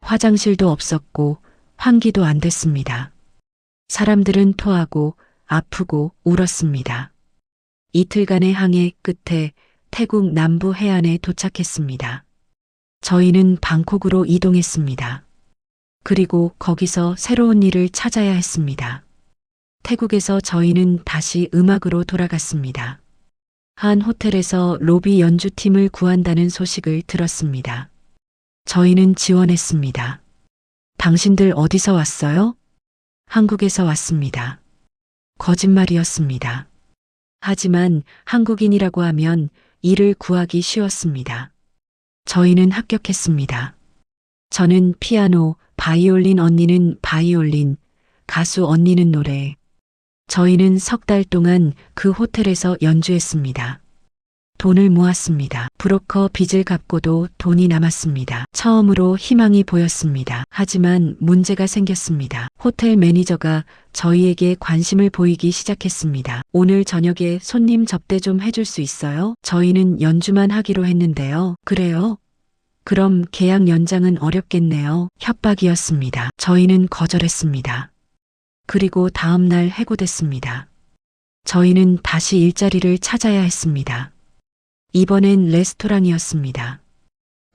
화장실도 없었고 환기도 안 됐습니다. 사람들은 토하고 아프고 울었습니다. 이틀간의 항해 끝에 태국 남부 해안에 도착했습니다. 저희는 방콕으로 이동했습니다. 그리고 거기서 새로운 일을 찾아야 했습니다. 태국에서 저희는 다시 음악으로 돌아갔습니다. 한 호텔에서 로비 연주팀을 구한다는 소식을 들었습니다. 저희는 지원했습니다. 당신들 어디서 왔어요? 한국에서 왔습니다. 거짓말이었습니다. 하지만 한국인이라고 하면 일을 구하기 쉬웠습니다. 저희는 합격했습니다. 저는 피아노, 바이올린, 언니는 바이올린, 가수 언니는 노래. 저희는 석 달 동안 그 호텔에서 연주했습니다. 돈을 모았습니다. 브로커 빚을 갚고도 돈이 남았습니다. 처음으로 희망이 보였습니다. 하지만 문제가 생겼습니다. 호텔 매니저가 저희에게 관심을 보이기 시작했습니다. 오늘 저녁에 손님 접대 좀 해줄 수 있어요? 저희는 연주만 하기로 했는데요. 그래요? 그럼 계약 연장은 어렵겠네요. 협박이었습니다. 저희는 거절했습니다. 그리고 다음 날 해고됐습니다. 저희는 다시 일자리를 찾아야 했습니다. 이번엔 레스토랑이었습니다.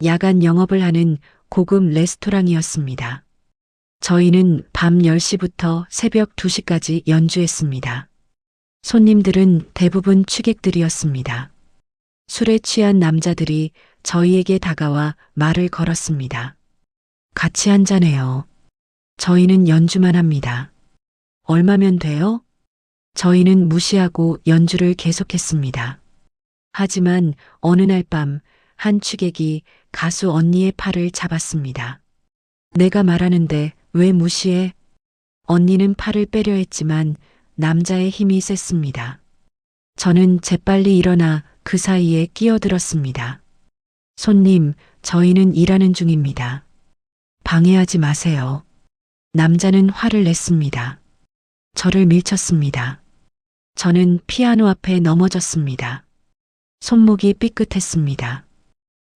야간 영업을 하는 고급 레스토랑이었습니다. 저희는 밤 10시부터 새벽 2시까지 연주했습니다. 손님들은 대부분 취객들이었습니다. 술에 취한 남자들이 저희에게 다가와 말을 걸었습니다. 같이 한잔해요. 저희는 연주만 합니다. 얼마면 돼요? 저희는 무시하고 연주를 계속했습니다. 하지만 어느 날 밤 한 취객이 가수 언니의 팔을 잡았습니다. 내가 말하는데 왜 무시해? 언니는 팔을 빼려 했지만 남자의 힘이 셌습니다. 저는 재빨리 일어나 그 사이에 끼어들었습니다. 손님, 저희는 일하는 중입니다. 방해하지 마세요. 남자는 화를 냈습니다. 저를 밀쳤습니다. 저는 피아노 앞에 넘어졌습니다. 손목이 삐끗했습니다.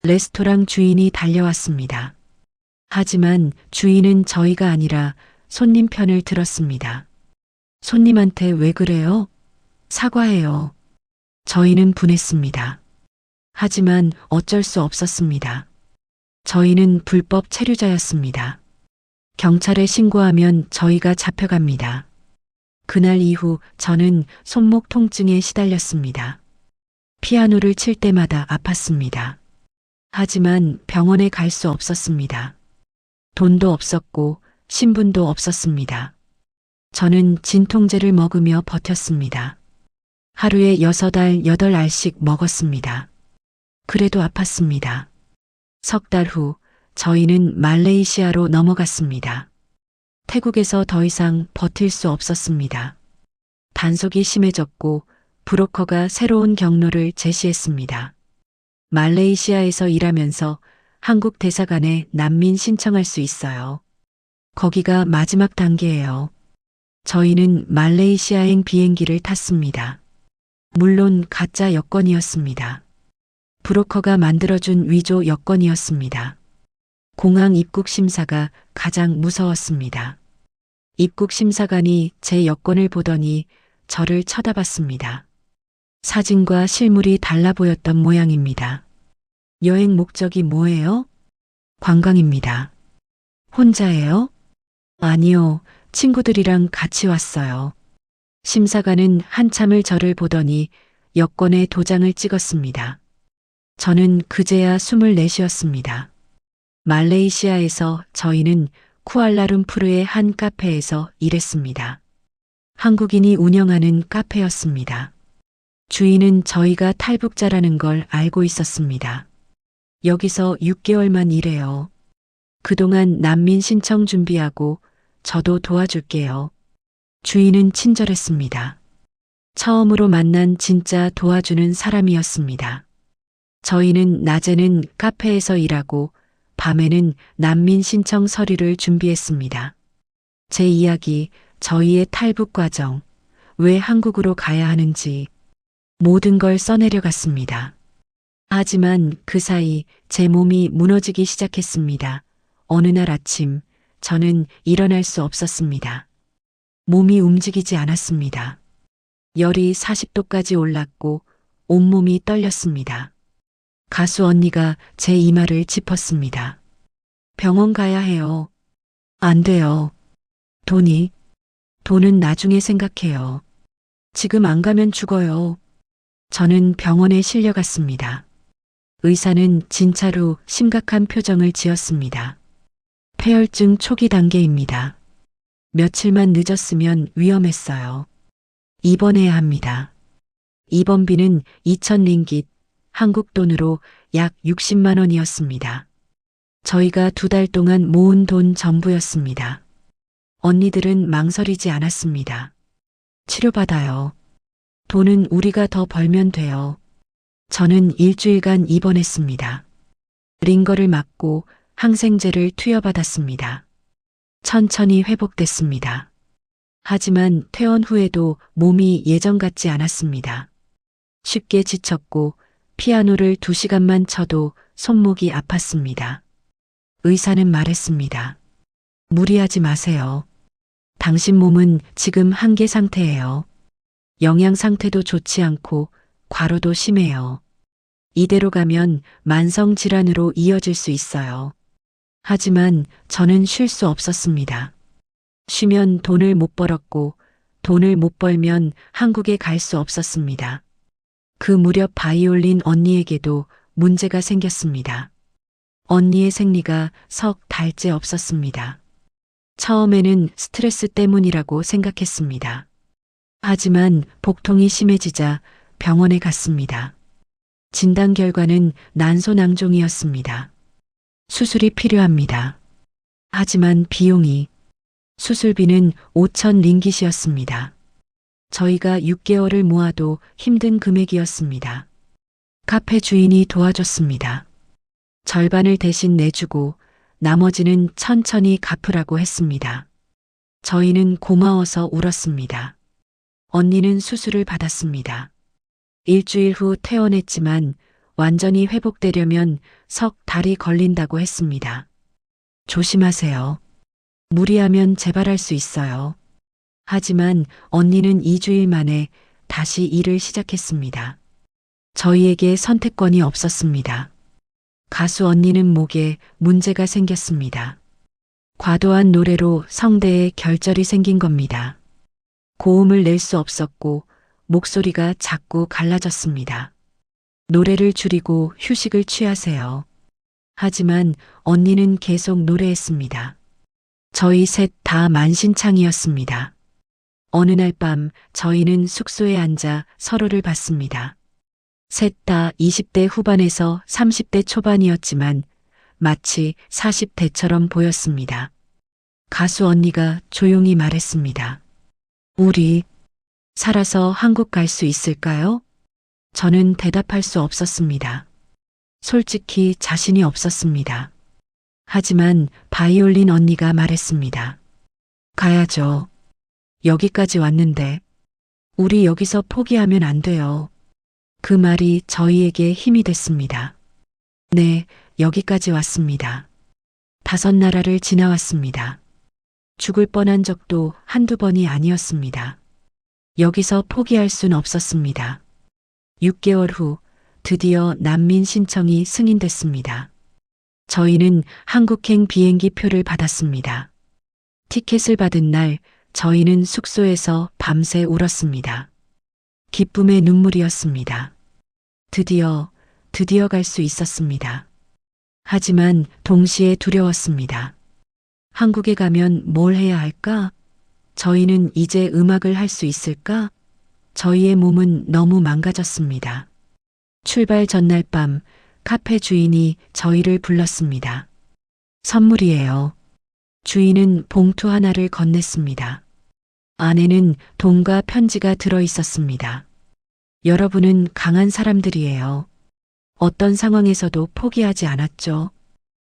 레스토랑 주인이 달려왔습니다. 하지만 주인은 저희가 아니라 손님 편을 들었습니다. 손님한테 왜 그래요? 사과해요. 저희는 분했습니다. 하지만 어쩔 수 없었습니다. 저희는 불법 체류자였습니다. 경찰에 신고하면 저희가 잡혀갑니다. 그날 이후 저는 손목 통증에 시달렸습니다. 피아노를 칠 때마다 아팠습니다. 하지만 병원에 갈 수 없었습니다. 돈도 없었고 신분도 없었습니다. 저는 진통제를 먹으며 버텼습니다. 하루에 6알, 8알씩 먹었습니다. 그래도 아팠습니다. 석 달 후 저희는 말레이시아로 넘어갔습니다. 태국에서 더 이상 버틸 수 없었습니다. 단속이 심해졌고 브로커가 새로운 경로를 제시했습니다. 말레이시아에서 일하면서 한국 대사관에 난민 신청할 수 있어요. 거기가 마지막 단계예요. 저희는 말레이시아행 비행기를 탔습니다. 물론 가짜 여권이었습니다. 브로커가 만들어준 위조 여권이었습니다. 공항 입국 심사가 가장 무서웠습니다. 입국 심사관이 제 여권을 보더니 저를 쳐다봤습니다. 사진과 실물이 달라 보였던 모양입니다. 여행 목적이 뭐예요? 관광입니다. 혼자예요? 아니요, 친구들이랑 같이 왔어요. 심사관은 한참을 저를 보더니 여권에 도장을 찍었습니다. 저는 그제야 숨을 내쉬었습니다. 말레이시아에서 저희는 쿠알라룸푸르의 한 카페에서 일했습니다. 한국인이 운영하는 카페였습니다. 주인은 저희가 탈북자라는 걸 알고 있었습니다. 여기서 6개월만 일해요. 그동안 난민 신청 준비하고 저도 도와줄게요. 주인은 친절했습니다. 처음으로 만난 진짜 도와주는 사람이었습니다. 저희는 낮에는 카페에서 일하고 밤에는 난민 신청 서류를 준비했습니다. 제 이야기, 저희의 탈북 과정, 왜 한국으로 가야 하는지 모든 걸 써내려갔습니다. 하지만 그 사이 제 몸이 무너지기 시작했습니다. 어느 날 아침 저는 일어날 수 없었습니다. 몸이 움직이지 않았습니다. 열이 40도까지 올랐고 온몸이 떨렸습니다. 가수 언니가 제 이마를 짚었습니다. 병원 가야 해요. 안 돼요. 돈은 나중에 생각해요. 지금 안 가면 죽어요. 저는 병원에 실려갔습니다. 의사는 진찰 후 심각한 표정을 지었습니다. 폐혈증 초기 단계입니다. 며칠만 늦었으면 위험했어요. 입원해야 합니다. 입원비는 2,000링깃, 한국 돈으로 약 60만 원이었습니다. 저희가 2달 동안 모은 돈 전부였습니다. 언니들은 망설이지 않았습니다. 치료받아요. 돈은 우리가 더 벌면 돼요. 저는 일주일간 입원했습니다. 링거를 맞고 항생제를 투여받았습니다. 천천히 회복됐습니다. 하지만 퇴원 후에도 몸이 예전 같지 않았습니다. 쉽게 지쳤고 피아노를 2시간만 쳐도 손목이 아팠습니다. 의사는 말했습니다. 무리하지 마세요. 당신 몸은 지금 한계 상태예요. 영양 상태도 좋지 않고 과로도 심해요. 이대로 가면 만성 질환으로 이어질 수 있어요. 하지만 저는 쉴 수 없었습니다. 쉬면 돈을 못 벌었고 돈을 못 벌면 한국에 갈 수 없었습니다. 그 무렵 바이올린 언니에게도 문제가 생겼습니다. 언니의 생리가 석 달째 없었습니다. 처음에는 스트레스 때문이라고 생각했습니다. 하지만 복통이 심해지자 병원에 갔습니다. 진단 결과는 난소낭종이었습니다. 수술이 필요합니다. 하지만 비용이 수술비는 5천 링깃이었습니다. 저희가 6개월을 모아도 힘든 금액이었습니다. 카페 주인이 도와줬습니다. 절반을 대신 내주고 나머지는 천천히 갚으라고 했습니다. 저희는 고마워서 울었습니다. 언니는 수술을 받았습니다. 일주일 후 퇴원했지만 완전히 회복되려면 석 달이 걸린다고 했습니다. 조심하세요. 무리하면 재발할 수 있어요. 하지만 언니는 2주일 만에 다시 일을 시작했습니다. 저희에게 선택권이 없었습니다. 가수 언니는 목에 문제가 생겼습니다. 과도한 노래로 성대에 결절이 생긴 겁니다. 고음을 낼 수 없었고 목소리가 자꾸 갈라졌습니다. 노래를 줄이고 휴식을 취하세요. 하지만 언니는 계속 노래했습니다. 저희 셋 다 만신창이었습니다. 어느 날 밤 저희는 숙소에 앉아 서로를 봤습니다. 셋 다 20대 후반에서 30대 초반이었지만 마치 40대처럼 보였습니다. 가수 언니가 조용히 말했습니다. 우리 살아서 한국 갈 수 있을까요? 저는 대답할 수 없었습니다. 솔직히 자신이 없었습니다. 하지만 바이올린 언니가 말했습니다. 가야죠. 여기까지 왔는데 우리 여기서 포기하면 안 돼요. 그 말이 저희에게 힘이 됐습니다. 네, 여기까지 왔습니다. 5나라를 지나왔습니다. 죽을 뻔한 적도 한두 번이 아니었습니다. 여기서 포기할 순 없었습니다. 6개월 후 드디어 난민 신청이 승인됐습니다. 저희는 한국행 비행기 표를 받았습니다. 티켓을 받은 날 저희는 숙소에서 밤새 울었습니다. 기쁨의 눈물이었습니다. 드디어 갈 수 있었습니다. 하지만 동시에 두려웠습니다. 한국에 가면 뭘 해야 할까? 저희는 이제 음악을 할 수 있을까? 저희의 몸은 너무 망가졌습니다. 출발 전날 밤 카페 주인이 저희를 불렀습니다. 선물이에요. 주인은 봉투 하나를 건넸습니다. 안에는 돈과 편지가 들어 있었습니다. 여러분은 강한 사람들이에요. 어떤 상황에서도 포기하지 않았죠.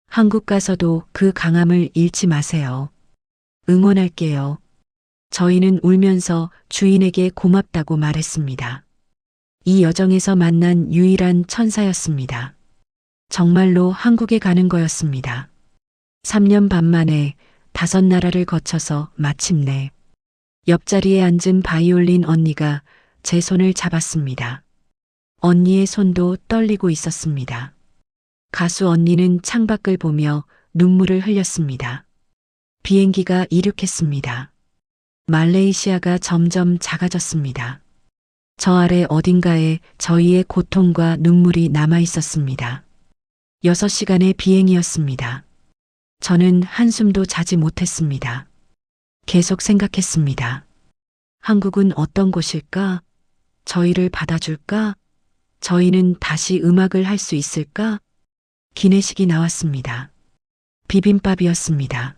한국 가서도 그 강함을 잃지 마세요. 응원할게요. 저희는 울면서 주인에게 고맙다고 말했습니다. 이 여정에서 만난 유일한 천사였습니다. 정말로 한국에 가는 거였습니다. 3년 반 만에 5나라를 거쳐서 마침내 옆자리에 앉은 바이올린 언니가 제 손을 잡았습니다. 언니의 손도 떨리고 있었습니다. 가수 언니는 창밖을 보며 눈물을 흘렸습니다. 비행기가 이륙했습니다. 말레이시아가 점점 작아졌습니다. 저 아래 어딘가에 저희의 고통과 눈물이 남아 있었습니다. 6시간의 비행이었습니다. 저는 한숨도 자지 못했습니다. 계속 생각했습니다. 한국은 어떤 곳일까? 저희를 받아줄까? 저희는 다시 음악을 할 수 있을까? 기내식이 나왔습니다. 비빔밥이었습니다.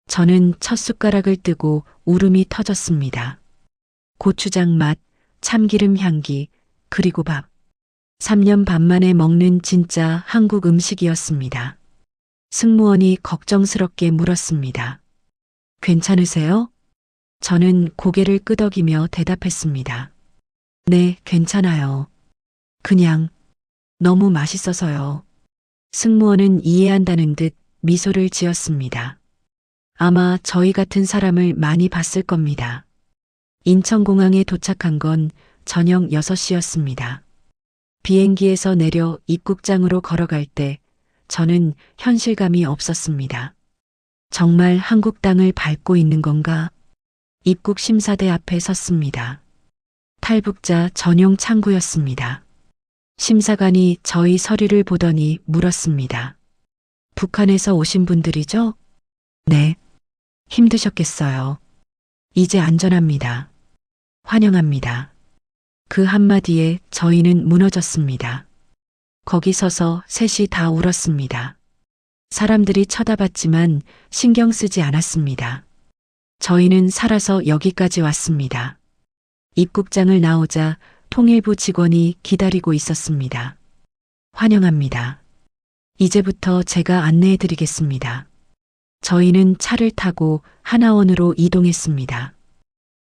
저는 첫 숟가락을 뜨고 울음이 터졌습니다. 고추장 맛, 참기름 향기, 그리고 밥. 3년 반 만에 먹는 진짜 한국 음식이었습니다. 승무원이 걱정스럽게 물었습니다. 괜찮으세요? 저는 고개를 끄덕이며 대답했습니다. 네, 괜찮아요. 그냥 너무 맛있어서요. 승무원은 이해한다는 듯 미소를 지었습니다. 아마 저희 같은 사람을 많이 봤을 겁니다. 인천공항에 도착한 건 저녁 6시였습니다. 비행기에서 내려 입국장으로 걸어갈 때 저는 현실감이 없었습니다. 정말 한국 땅을 밟고 있는 건가? 입국 심사대 앞에 섰습니다. 탈북자 전용 창구였습니다. 심사관이 저희 서류를 보더니 물었습니다. 북한에서 오신 분들이죠? 네. 힘드셨겠어요. 이제 안전합니다. 환영합니다. 그 한마디에 저희는 무너졌습니다. 거기 서서 셋이 다 울었습니다. 사람들이 쳐다봤지만 신경 쓰지 않았습니다. 저희는 살아서 여기까지 왔습니다. 입국장을 나오자 통일부 직원이 기다리고 있었습니다. 환영합니다. 이제부터 제가 안내해 드리겠습니다. 저희는 차를 타고 하나원으로 이동했습니다.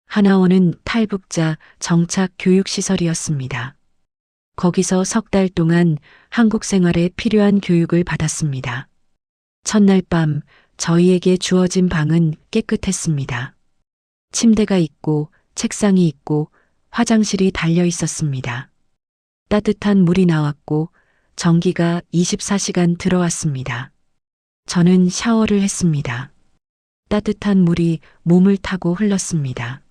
하나원은 탈북자 정착 교육시설이었습니다. 거기서 석 달 동안 한국 생활에 필요한 교육을 받았습니다. 첫날 밤 저희에게 주어진 방은 깨끗했습니다. 침대가 있고 책상이 있고 화장실이 달려 있었습니다. 따뜻한 물이 나왔고 전기가 24시간 들어왔습니다. 저는 샤워를 했습니다. 따뜻한 물이 몸을 타고 흘렀습니다.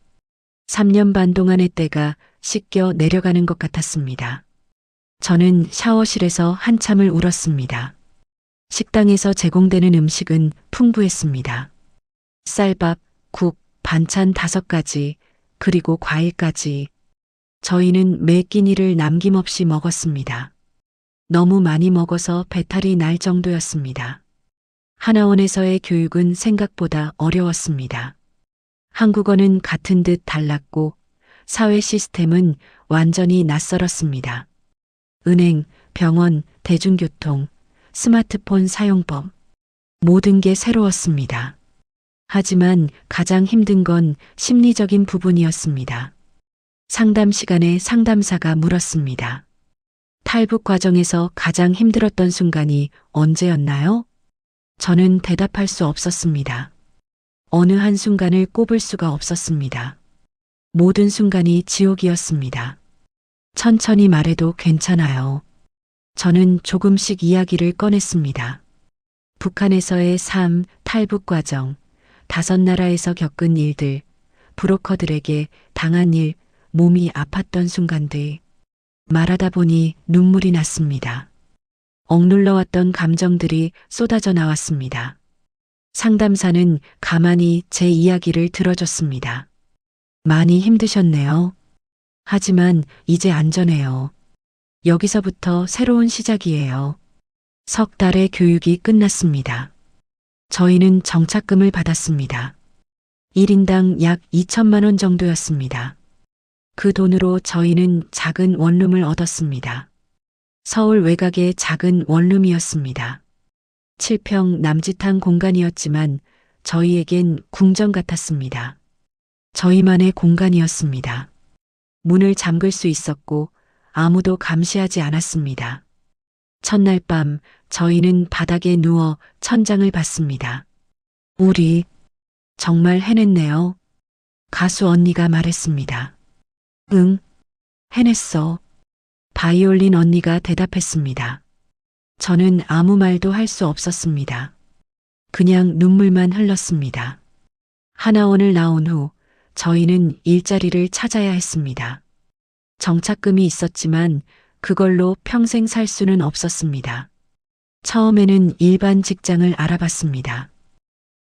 3년 반 동안의 때가 씻겨 내려가는 것 같았습니다. 저는 샤워실에서 한참을 울었습니다. 식당에서 제공되는 음식은 풍부했습니다. 쌀밥, 국, 반찬 5가지, 그리고 과일까지. 저희는 매 끼니를 남김없이 먹었습니다. 너무 많이 먹어서 배탈이 날 정도였습니다. 하나원에서의 교육은 생각보다 어려웠습니다. 한국어는 같은 듯 달랐고 사회 시스템은 완전히 낯설었습니다. 은행, 병원, 대중교통, 스마트폰 사용법, 모든 게 새로웠습니다. 하지만 가장 힘든 건 심리적인 부분이었습니다. 상담 시간에 상담사가 물었습니다. 탈북 과정에서 가장 힘들었던 순간이 언제였나요? 저는 대답할 수 없었습니다. 어느 한 순간을 꼽을 수가 없었습니다. 모든 순간이 지옥이었습니다. 천천히 말해도 괜찮아요. 저는 조금씩 이야기를 꺼냈습니다. 북한에서의 삶, 탈북 과정, 5나라에서 겪은 일들, 브로커들에게 당한 일, 몸이 아팠던 순간들. 말하다 보니 눈물이 났습니다. 억눌러왔던 감정들이 쏟아져 나왔습니다. 상담사는 가만히 제 이야기를 들어줬습니다. 많이 힘드셨네요. 하지만 이제 안전해요. 여기서부터 새로운 시작이에요. 석 달의 교육이 끝났습니다. 저희는 정착금을 받았습니다. 1인당 약 2천만 원 정도였습니다. 그 돈으로 저희는 작은 원룸을 얻었습니다. 서울 외곽의 작은 원룸이었습니다. 7평 남짓한 공간이었지만 저희에겐 궁전 같았습니다. 저희만의 공간이었습니다. 문을 잠글 수 있었고 아무도 감시하지 않았습니다. 첫날 밤 저희는 바닥에 누워 천장을 봤습니다. 우리 정말 해냈네요. 가수 언니가 말했습니다. 응, 해냈어. 바이올린 언니가 대답했습니다. 저는 아무 말도 할 수 없었습니다. 그냥 눈물만 흘렀습니다. 하나원을 나온 후 저희는 일자리를 찾아야 했습니다. 정착금이 있었지만 그걸로 평생 살 수는 없었습니다. 처음에는 일반 직장을 알아봤습니다.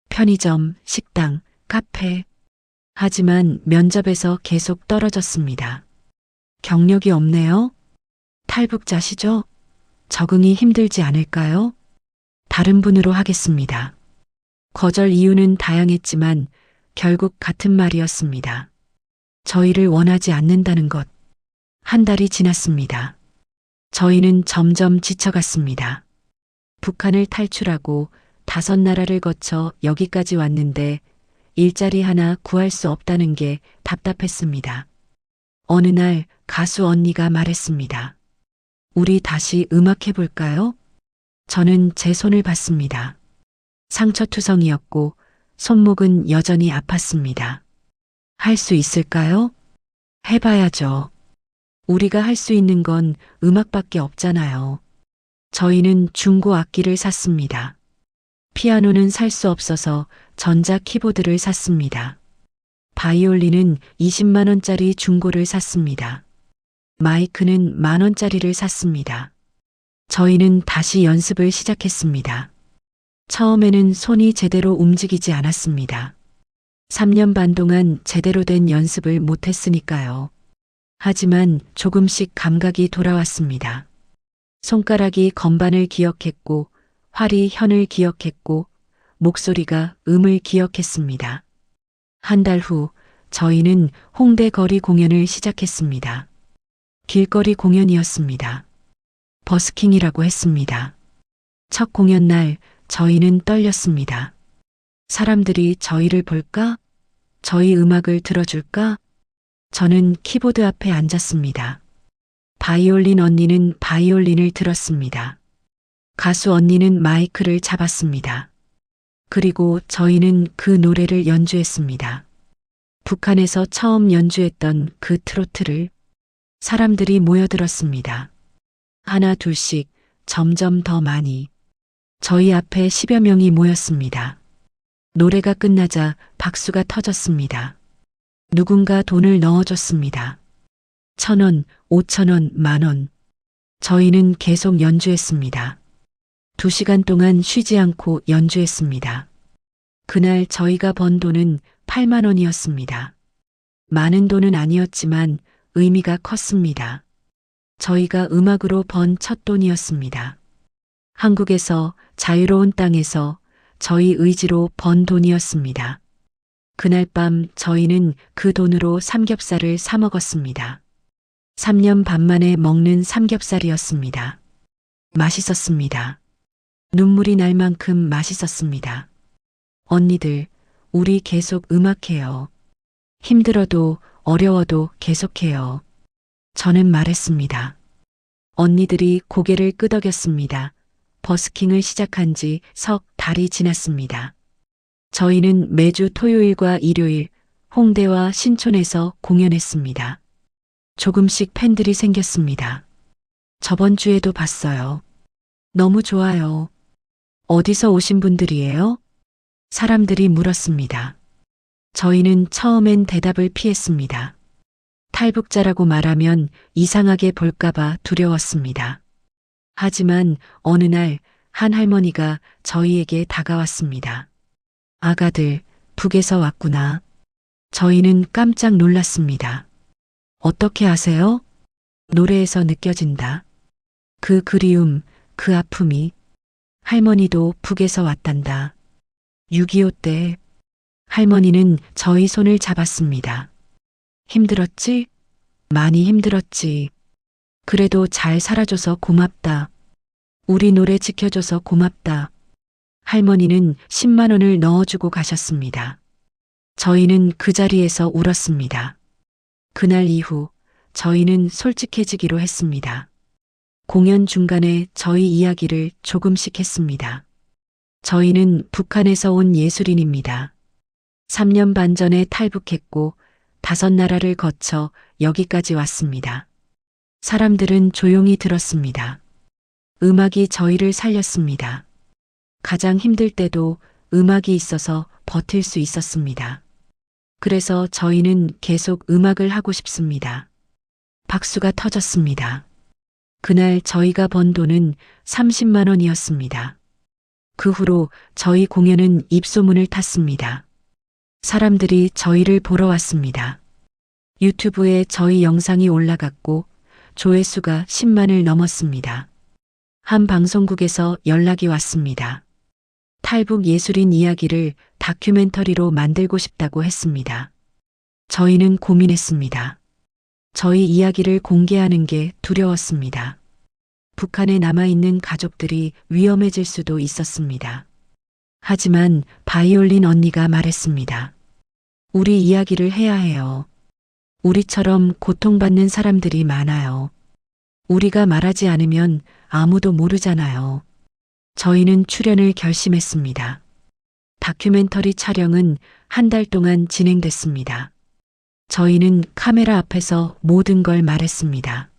편의점, 식당, 카페. 하지만 면접에서 계속 떨어졌습니다. 경력이 없네요. 탈북자시죠? 적응이 힘들지 않을까요? 다른 분으로 하겠습니다. 거절 이유는 다양했지만 결국 같은 말이었습니다. 저희를 원하지 않는다는 것. 한 달이 지났습니다. 저희는 점점 지쳐갔습니다. 북한을 탈출하고 5나라를 거쳐 여기까지 왔는데 일자리 하나 구할 수 없다는 게 답답했습니다. 어느 날 가수 언니가 말했습니다. 우리 다시 음악해볼까요? 저는 제 손을 봤습니다. 상처투성이었고 손목은 여전히 아팠습니다. 할 수 있을까요? 해봐야죠. 우리가 할 수 있는 건 음악밖에 없잖아요. 저희는 중고 악기를 샀습니다. 피아노는 살 수 없어서 전자 키보드를 샀습니다. 바이올린은 20만 원짜리 중고를 샀습니다. 마이크는 10,000원짜리를 샀습니다. 저희는 다시 연습을 시작했습니다. 처음에는 손이 제대로 움직이지 않았습니다. 3년 반 동안 제대로 된 연습을 못했으니까요. 하지만 조금씩 감각이 돌아왔습니다. 손가락이 건반을 기억했고, 활이 현을 기억했고, 목소리가 음을 기억했습니다. 한 달 후, 저희는 홍대 거리 공연을 시작했습니다. 길거리 공연이었습니다. 버스킹이라고 했습니다. 첫 공연 날 저희는 떨렸습니다. 사람들이 저희를 볼까? 저희 음악을 들어줄까? 저는 키보드 앞에 앉았습니다. 바이올린 언니는 바이올린을 들었습니다. 가수 언니는 마이크를 잡았습니다. 그리고 저희는 그 노래를 연주했습니다. 북한에서 처음 연주했던 그 트로트를 사람들이 모여들었습니다. 하나 둘씩 점점 더 많이. 저희 앞에 10여 명이 모였습니다. 노래가 끝나자 박수가 터졌습니다. 누군가 돈을 넣어줬습니다. 1,000원, 5,000원, 10,000원. 저희는 계속 연주했습니다. 2시간 동안 쉬지 않고 연주했습니다. 그날 저희가 번 돈은 8만 원이었습니다. 많은 돈은 아니었지만 의미가 컸습니다. 저희가 음악으로 번 첫 돈이었습니다. 한국에서 자유로운 땅에서 저희 의지로 번 돈이었습니다. 그날 밤 저희는 그 돈으로 삼겹살을 사 먹었습니다. 3년 반 만에 먹는 삼겹살이었습니다. 맛있었습니다. 눈물이 날 만큼 맛있었습니다. 언니들, 우리 계속 음악해요. 힘들어도 어려워도 계속해요. 저는 말했습니다. 언니들이 고개를 끄덕였습니다. 버스킹을 시작한 지 석 달이 지났습니다. 저희는 매주 토요일과 일요일 홍대와 신촌에서 공연했습니다. 조금씩 팬들이 생겼습니다. 저번 주에도 봤어요. 너무 좋아요. 어디서 오신 분들이에요? 사람들이 물었습니다. 저희는 처음엔 대답을 피했습니다. 탈북자라고 말하면 이상하게 볼까봐 두려웠습니다. 하지만 어느 날 한 할머니가 저희에게 다가왔습니다. 아가들, 북에서 왔구나. 저희는 깜짝 놀랐습니다. 어떻게 아세요? 노래에서 느껴진다. 그 그리움, 그 아픔이. 할머니도 북에서 왔단다. 6.25 때 할머니는 저희 손을 잡았습니다. 힘들었지? 많이 힘들었지. 그래도 잘 살아줘서 고맙다. 우리 노래 지켜줘서 고맙다. 할머니는 10만 원을 넣어주고 가셨습니다. 저희는 그 자리에서 울었습니다. 그날 이후 저희는 솔직해지기로 했습니다. 공연 중간에 저희 이야기를 조금씩 했습니다. 저희는 북한에서 온 예술인입니다. 3년 반 전에 탈북했고 5나라를 거쳐 여기까지 왔습니다. 사람들은 조용히 들었습니다. 음악이 저희를 살렸습니다. 가장 힘들 때도 음악이 있어서 버틸 수 있었습니다. 그래서 저희는 계속 음악을 하고 싶습니다. 박수가 터졌습니다. 그날 저희가 번 돈은 30만 원이었습니다. 그 후로 저희 공연은 입소문을 탔습니다. 사람들이 저희를 보러 왔습니다. 유튜브에 저희 영상이 올라갔고 조회수가 10만을 넘었습니다. 한 방송국에서 연락이 왔습니다. 탈북 예술인 이야기를 다큐멘터리로 만들고 싶다고 했습니다. 저희는 고민했습니다. 저희 이야기를 공개하는 게 두려웠습니다. 북한에 남아있는 가족들이 위험해질 수도 있었습니다. 하지만 바이올린 언니가 말했습니다. 우리 이야기를 해야 해요. 우리처럼 고통받는 사람들이 많아요. 우리가 말하지 않으면 아무도 모르잖아요. 저희는 출연을 결심했습니다. 다큐멘터리 촬영은 한 달 동안 진행됐습니다. 저희는 카메라 앞에서 모든 걸 말했습니다.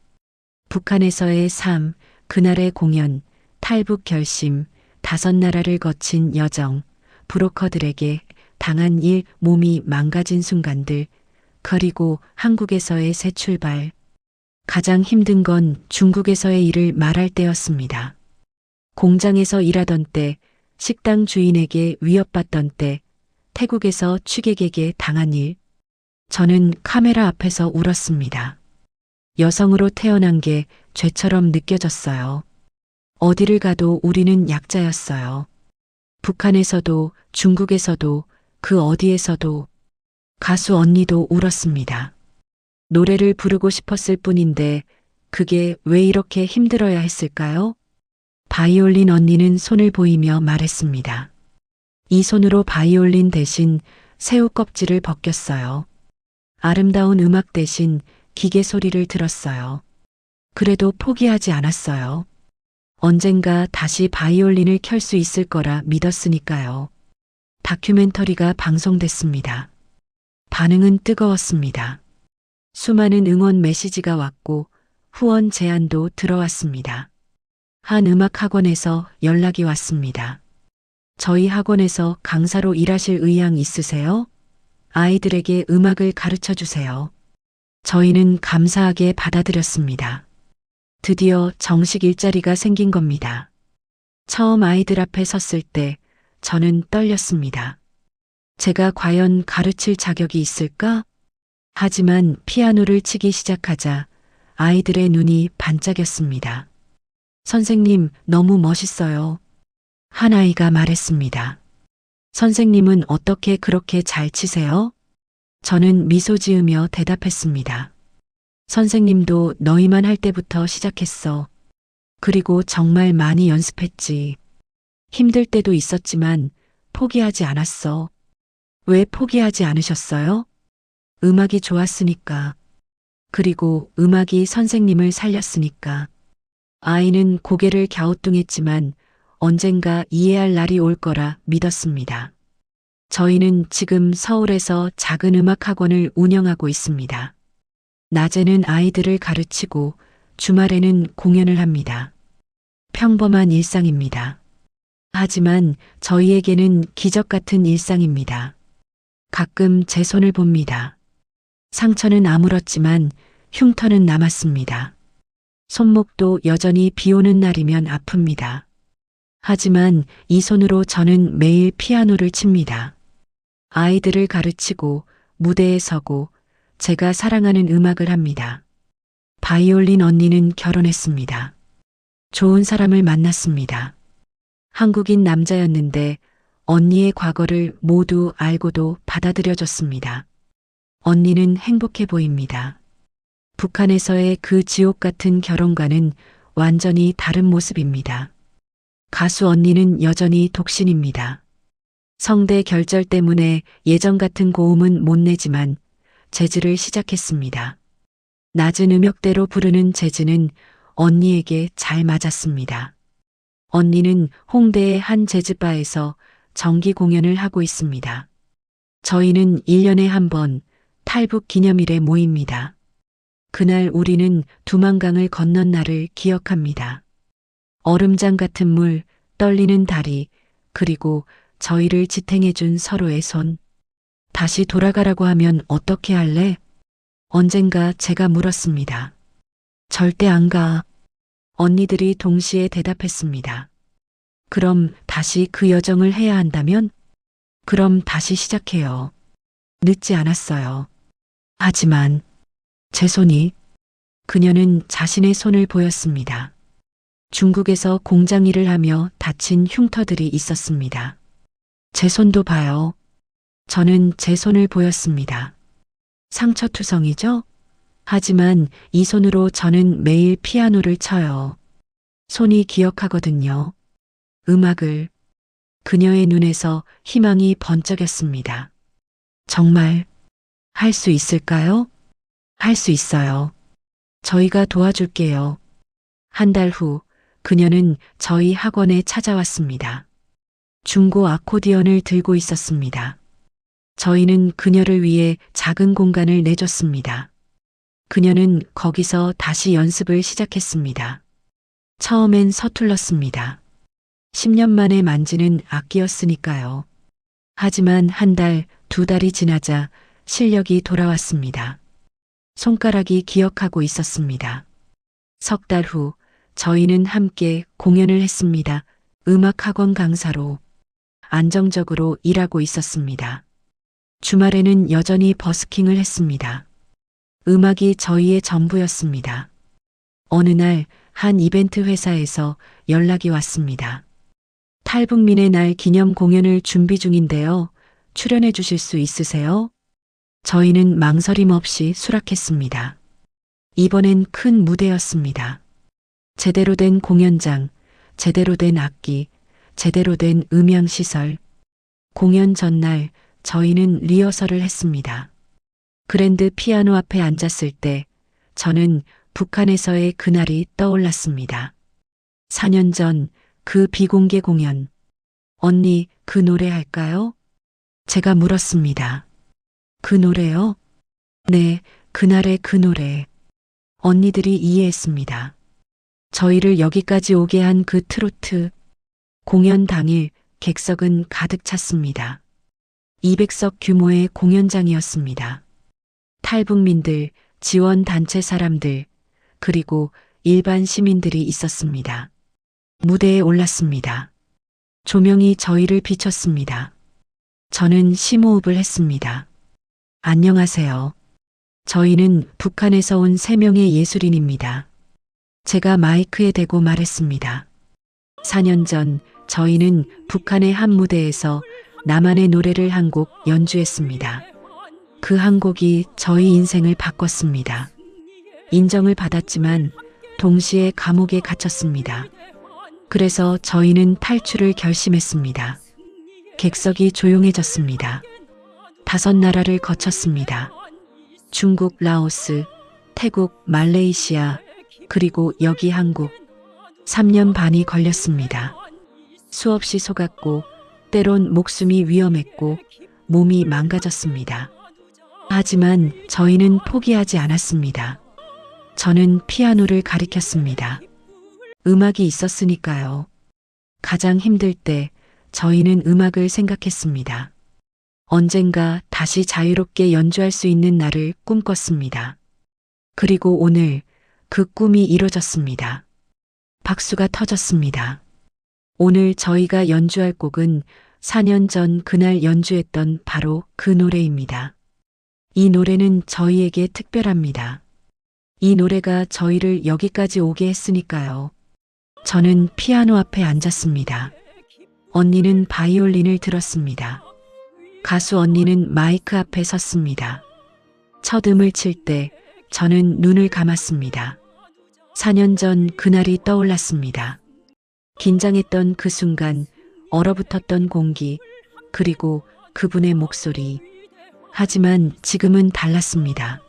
북한에서의 삶, 그날의 공연, 탈북 결심, 5나라를 거친 여정, 브로커들에게 당한 일, 몸이 망가진 순간들, 그리고 한국에서의 새 출발. 가장 힘든 건 중국에서의 일을 말할 때였습니다. 공장에서 일하던 때, 식당 주인에게 위협받던 때, 태국에서 취객에게 당한 일. 저는 카메라 앞에서 울었습니다. 여성으로 태어난 게 죄처럼 느껴졌어요. 어디를 가도 우리는 약자였어요. 북한에서도 중국에서도 그 어디에서도 가수 언니도 울었습니다. 노래를 부르고 싶었을 뿐인데 그게 왜 이렇게 힘들어야 했을까요? 바이올린 언니는 손을 보이며 말했습니다. 이 손으로 바이올린 대신 새우 껍질을 벗겼어요. 아름다운 음악 대신 기계 소리를 들었어요. 그래도 포기하지 않았어요. 언젠가 다시 바이올린을 켤 수 있을 거라 믿었으니까요. 다큐멘터리가 방송됐습니다. 반응은 뜨거웠습니다. 수많은 응원 메시지가 왔고 후원 제안도 들어왔습니다. 한 음악 학원에서 연락이 왔습니다. 저희 학원에서 강사로 일하실 의향 있으세요? 아이들에게 음악을 가르쳐 주세요. 저희는 감사하게 받아들였습니다. 드디어 정식 일자리가 생긴 겁니다. 처음 아이들 앞에 섰을 때 저는 떨렸습니다. 제가 과연 가르칠 자격이 있을까? 하지만 피아노를 치기 시작하자 아이들의 눈이 반짝였습니다. 선생님, 너무 멋있어요. 한 아이가 말했습니다. 선생님은 어떻게 그렇게 잘 치세요? 저는 미소 지으며 대답했습니다. 선생님도 너희만 할 때부터 시작했어. 그리고 정말 많이 연습했지. 힘들 때도 있었지만 포기하지 않았어. 왜 포기하지 않으셨어요? 음악이 좋았으니까. 그리고 음악이 선생님을 살렸으니까. 아이는 고개를 갸우뚱했지만 언젠가 이해할 날이 올 거라 믿었습니다. 저희는 지금 서울에서 작은 음악 학원을 운영하고 있습니다. 낮에는 아이들을 가르치고 주말에는 공연을 합니다. 평범한 일상입니다. 하지만 저희에게는 기적 같은 일상입니다. 가끔 제 손을 봅니다. 상처는 아물었지만 흉터는 남았습니다. 손목도 여전히 비 오는 날이면 아픕니다. 하지만 이 손으로 저는 매일 피아노를 칩니다. 아이들을 가르치고 무대에 서고 제가 사랑하는 음악을 합니다. 바이올린 언니는 결혼했습니다. 좋은 사람을 만났습니다. 한국인 남자였는데 언니의 과거를 모두 알고도 받아들여줬습니다. 언니는 행복해 보입니다. 북한에서의 그 지옥 같은 결혼과는 완전히 다른 모습입니다. 가수 언니는 여전히 독신입니다. 성대 결절 때문에 예전 같은 고음은 못 내지만 재즈를 시작했습니다. 낮은 음역대로 부르는 재즈는 언니에게 잘 맞았습니다. 언니는 홍대의 한 재즈바에서 정기 공연을 하고 있습니다. 저희는 1년에 한 번 탈북 기념일에 모입니다. 그날 우리는 두만강을 건넌 날을 기억합니다. 얼음장 같은 물, 떨리는 다리, 그리고 저희를 지탱해준 서로의 손. 다시 돌아가라고 하면 어떻게 할래? 언젠가 제가 물었습니다. 절대 안 가. 언니들이 동시에 대답했습니다. 그럼 다시 그 여정을 해야 한다면? 그럼 다시 시작해요. 늦지 않았어요. 하지만 제 손이, 그녀는 자신의 손을 보였습니다. 중국에서 공장 일을 하며 다친 흉터들이 있었습니다. 제 손도 봐요. 저는 제 손을 보였습니다. 상처투성이죠? 하지만 이 손으로 저는 매일 피아노를 쳐요. 손이 기억하거든요. 음악을. 그녀의 눈에서 희망이 번쩍였습니다. 정말 할 수 있을까요? 할 수 있어요. 저희가 도와줄게요. 한 달 후 그녀는 저희 학원에 찾아왔습니다. 중고 아코디언을 들고 있었습니다. 저희는 그녀를 위해 작은 공간을 내줬습니다. 그녀는 거기서 다시 연습을 시작했습니다. 처음엔 서툴렀습니다. 10년 만에 만지는 악기였으니까요. 하지만 한 달, 두 달이 지나자 실력이 돌아왔습니다. 손가락이 기억하고 있었습니다. 석 달 후 저희는 함께 공연을 했습니다. 음악학원 강사로 안정적으로 일하고 있었습니다. 주말에는 여전히 버스킹을 했습니다. 음악이 저희의 전부였습니다. 어느 날 한 이벤트 회사에서 연락이 왔습니다. 탈북민의 날 기념 공연을 준비 중인데요. 출연해 주실 수 있으세요? 저희는 망설임 없이 수락했습니다. 이번엔 큰 무대였습니다. 제대로 된 공연장, 제대로 된 악기, 제대로 된 음향시설. 공연 전날 저희는 리허설을 했습니다. 그랜드 피아노 앞에 앉았을 때 저는 북한에서의 그날이 떠올랐습니다. 4년 전 그 비공개 공연. 언니, 그 노래 할까요? 제가 물었습니다. 그 노래요? 네, 그날의 그 노래. 언니들이 이해했습니다. 저희를 여기까지 오게 한 그 트로트. 공연 당일 객석은 가득 찼습니다. 200석 규모의 공연장이었습니다. 탈북민들, 지원단체 사람들, 그리고 일반 시민들이 있었습니다. 무대에 올랐습니다. 조명이 저희를 비췄습니다. 저는 심호흡을 했습니다. 안녕하세요. 저희는 북한에서 온 3명의 예술인입니다. 제가 마이크에 대고 말했습니다. 4년 전 저희는 북한의 한 무대에서 나만의 노래를 한 곡 연주했습니다. 그 한 곡이 저희 인생을 바꿨습니다. 인정을 받았지만 동시에 감옥에 갇혔습니다. 그래서 저희는 탈출을 결심했습니다. 객석이 조용해졌습니다. 5나라를 거쳤습니다. 중국, 라오스, 태국, 말레이시아, 그리고 여기 한국. 3년 반이 걸렸습니다. 수없이 속았고 때론 목숨이 위험했고 몸이 망가졌습니다. 하지만 저희는 포기하지 않았습니다. 저는 피아노를 가리켰습니다. 음악이 있었으니까요. 가장 힘들 때 저희는 음악을 생각했습니다. 언젠가 다시 자유롭게 연주할 수 있는 날을 꿈꿨습니다. 그리고 오늘 그 꿈이 이루어졌습니다. 박수가 터졌습니다. 오늘 저희가 연주할 곡은 4년 전 그날 연주했던 바로 그 노래입니다. 이 노래는 저희에게 특별합니다. 이 노래가 저희를 여기까지 오게 했으니까요. 저는 피아노 앞에 앉았습니다. 언니는 바이올린을 들었습니다. 가수 언니는 마이크 앞에 섰습니다. 첫 음을 칠 때 저는 눈을 감았습니다. 4년 전 그날이 떠올랐습니다. 긴장했던 그 순간, 얼어붙었던 공기, 그리고 그분의 목소리. 하지만 지금은 달랐습니다.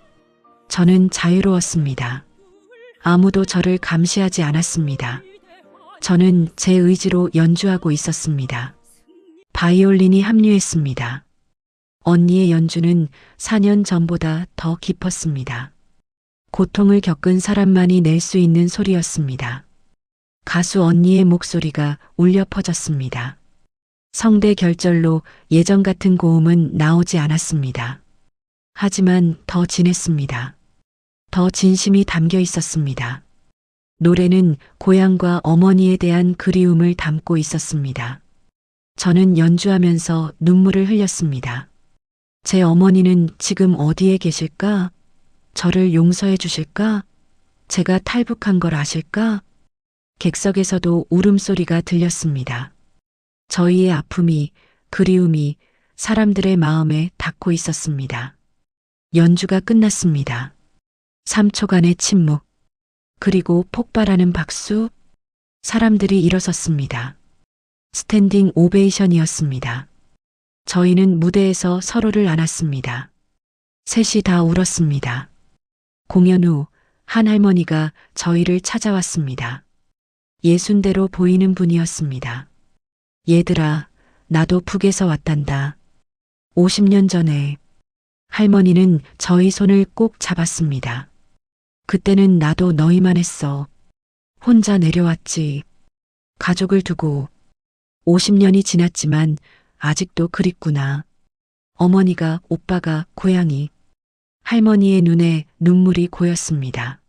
저는 자유로웠습니다. 아무도 저를 감시하지 않았습니다. 저는 제 의지로 연주하고 있었습니다. 바이올린이 합류했습니다. 언니의 연주는 4년 전보다 더 깊었습니다. 고통을 겪은 사람만이 낼 수 있는 소리였습니다. 가수 언니의 목소리가 울려 퍼졌습니다. 성대 결절로 예전 같은 고음은 나오지 않았습니다. 하지만 더 진했습니다. 더 진심이 담겨 있었습니다. 노래는 고향과 어머니에 대한 그리움을 담고 있었습니다. 저는 연주하면서 눈물을 흘렸습니다. 제 어머니는 지금 어디에 계실까? 저를 용서해 주실까? 제가 탈북한 걸 아실까? 객석에서도 울음소리가 들렸습니다. 저희의 아픔이, 그리움이 사람들의 마음에 닿고 있었습니다. 연주가 끝났습니다. 3초간의 침묵, 그리고 폭발하는 박수. 사람들이 일어섰습니다. 스탠딩 오베이션이었습니다. 저희는 무대에서 서로를 안았습니다. 셋이 다 울었습니다. 공연 후 한 할머니가 저희를 찾아왔습니다. 예순대로 보이는 분이었습니다. 얘들아, 나도 북에서 왔단다. 50년 전에. 할머니는 저희 손을 꼭 잡았습니다. 그때는 나도 너희만 했어. 혼자 내려왔지. 가족을 두고. 50년이 지났지만 아직도 그립구나. 어머니가, 오빠가, 고향이. 할머니의 눈에 눈물이 고였습니다.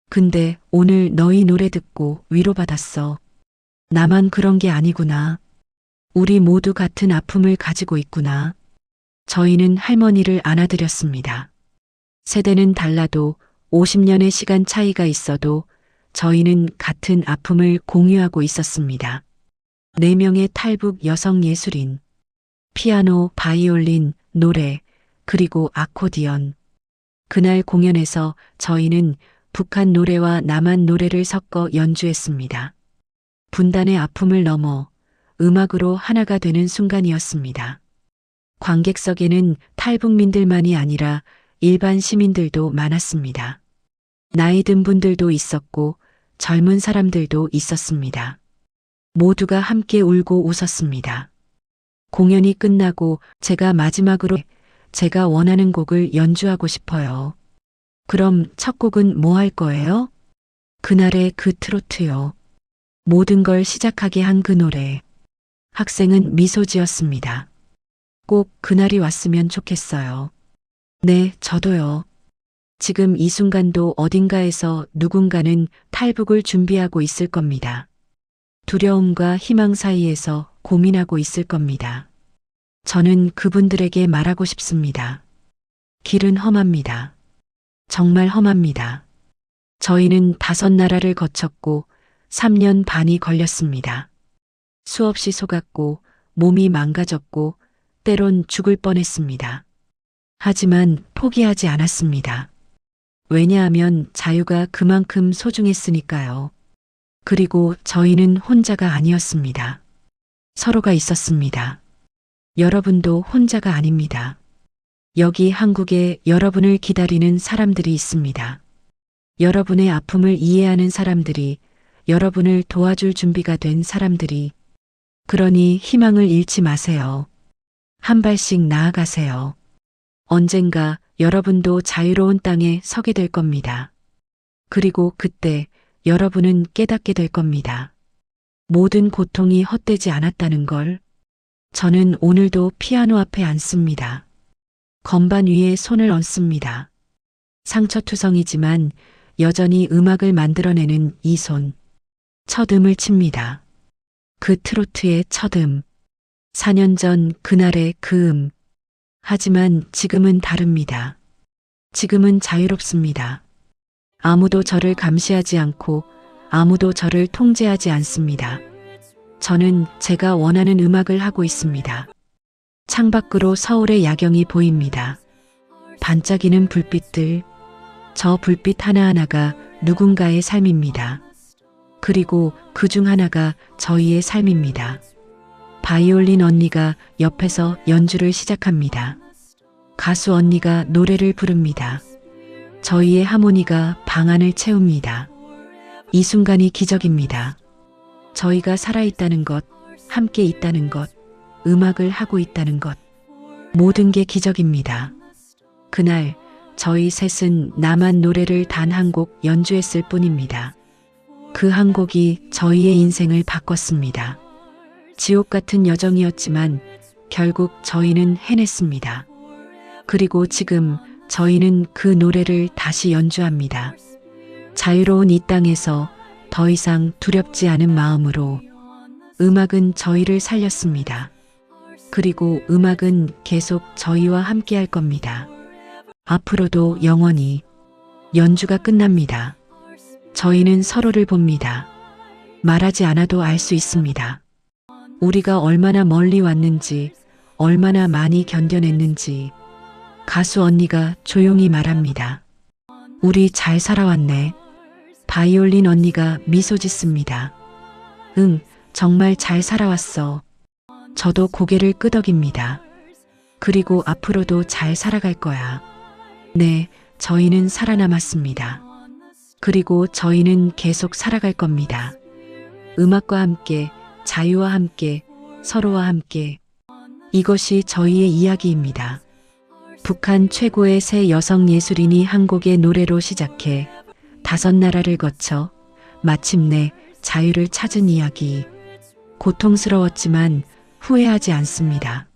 근데 오늘 너희 노래 듣고 위로받았어. 나만 그런 게 아니구나. 우리 모두 같은 아픔을 가지고 있구나. 저희는 할머니를 안아드렸습니다. 세대는 달라도 50년의 시간 차이가 있어도 저희는 같은 아픔을 공유하고 있었습니다. 4명의 탈북 여성 예술인, 피아노, 바이올린, 노래, 그리고 아코디언. 그날 공연에서 저희는 북한 노래와 남한 노래를 섞어 연주했습니다. 분단의 아픔을 넘어 음악으로 하나가 되는 순간이었습니다. 관객석에는 탈북민들만이 아니라 일반 시민들도 많았습니다. 나이 든 분들도 있었고 젊은 사람들도 있었습니다. 모두가 함께 울고 웃었습니다. 공연이 끝나고 제가 마지막으로 제가 원하는 곡을 연주하고 싶어요. 그럼 첫 곡은 뭐 할 거예요? 그날의 그 트로트요. 모든 걸 시작하게 한 그 노래. 학생은 미소 지었습니다. 꼭 그날이 왔으면 좋겠어요. 네, 저도요. 지금 이 순간도 어딘가에서 누군가는 탈북을 준비하고 있을 겁니다. 두려움과 희망 사이에서 고민하고 있을 겁니다. 저는 그분들에게 말하고 싶습니다. 길은 험합니다. 정말 험합니다. 저희는 5나라를 거쳤고 3년 반이 걸렸습니다. 수없이 속았고 몸이 망가졌고 때론 죽을 뻔했습니다. 하지만 포기하지 않았습니다. 왜냐하면 자유가 그만큼 소중했으니까요. 그리고 저희는 혼자가 아니었습니다. 서로가 있었습니다. 여러분도 혼자가 아닙니다. 여기 한국에 여러분을 기다리는 사람들이 있습니다. 여러분의 아픔을 이해하는 사람들이, 여러분을 도와줄 준비가 된 사람들이. 그러니 희망을 잃지 마세요. 한 발씩 나아가세요. 언젠가 여러분도 자유로운 땅에 서게 될 겁니다. 그리고 그때 여러분은 깨닫게 될 겁니다. 모든 고통이 헛되지 않았다는 걸. 저는 오늘도 피아노 앞에 앉습니다. 건반 위에 손을 얹습니다. 상처투성이지만 여전히 음악을 만들어내는 이 손. 첫 음을 칩니다. 그 트로트의 첫 음. 4년 전 그날의 그 음. 하지만 지금은 다릅니다. 지금은 자유롭습니다. 아무도 저를 감시하지 않고 아무도 저를 통제하지 않습니다. 저는 제가 원하는 음악을 하고 있습니다. 창밖으로 서울의 야경이 보입니다. 반짝이는 불빛들. 저 불빛 하나하나가 누군가의 삶입니다. 그리고 그 중 하나가 저희의 삶입니다. 바이올린 언니가 옆에서 연주를 시작합니다. 가수 언니가 노래를 부릅니다. 저희의 하모니가 방안을 채웁니다. 이 순간이 기적입니다. 저희가 살아있다는 것, 함께 있다는 것, 음악을 하고 있다는 것. 모든 게 기적입니다. 그날 저희 셋은 남한 노래를 단 한 곡 연주했을 뿐입니다. 그 한 곡이 저희의 인생을 바꿨습니다. 지옥 같은 여정이었지만 결국 저희는 해냈습니다. 그리고 지금 저희는 그 노래를 다시 연주합니다. 자유로운 이 땅에서 더 이상 두렵지 않은 마음으로. 음악은 저희를 살렸습니다. 그리고 음악은 계속 저희와 함께 할 겁니다. 앞으로도 영원히. 연주가 끝납니다. 저희는 서로를 봅니다. 말하지 않아도 알 수 있습니다. 우리가 얼마나 멀리 왔는지, 얼마나 많이 견뎌냈는지. 가수 언니가 조용히 말합니다. 우리 잘 살아왔네. 바이올린 언니가 미소 짓습니다. 응, 정말 잘 살아왔어. 저도 고개를 끄덕입니다. 그리고 앞으로도 잘 살아갈 거야. 네, 저희는 살아남았습니다. 그리고 저희는 계속 살아갈 겁니다. 음악과 함께, 자유와 함께, 서로와 함께. 이것이 저희의 이야기입니다. 북한 최고의 새 여성 예술인이 한 곡의 노래로 시작해 5나라를 거쳐 마침내 자유를 찾은 이야기. 고통스러웠지만 후회하지 않습니다.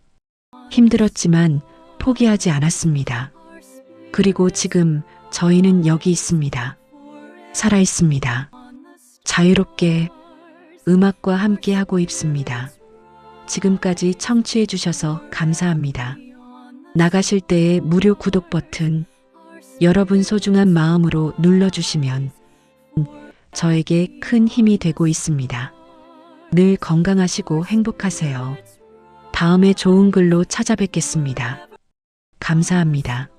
힘들었지만 포기하지 않았습니다. 그리고 지금 저희는 여기 있습니다. 살아 있습니다. 자유롭게 음악과 함께 하고 있습니다. 지금까지 청취해 주셔서 감사합니다. 나가실 때의 무료 구독 버튼 여러분 소중한 마음으로 눌러주시면 저에게 큰 힘이 되고 있습니다. 늘 건강하시고 행복하세요. 다음에 좋은 글로 찾아뵙겠습니다. 감사합니다.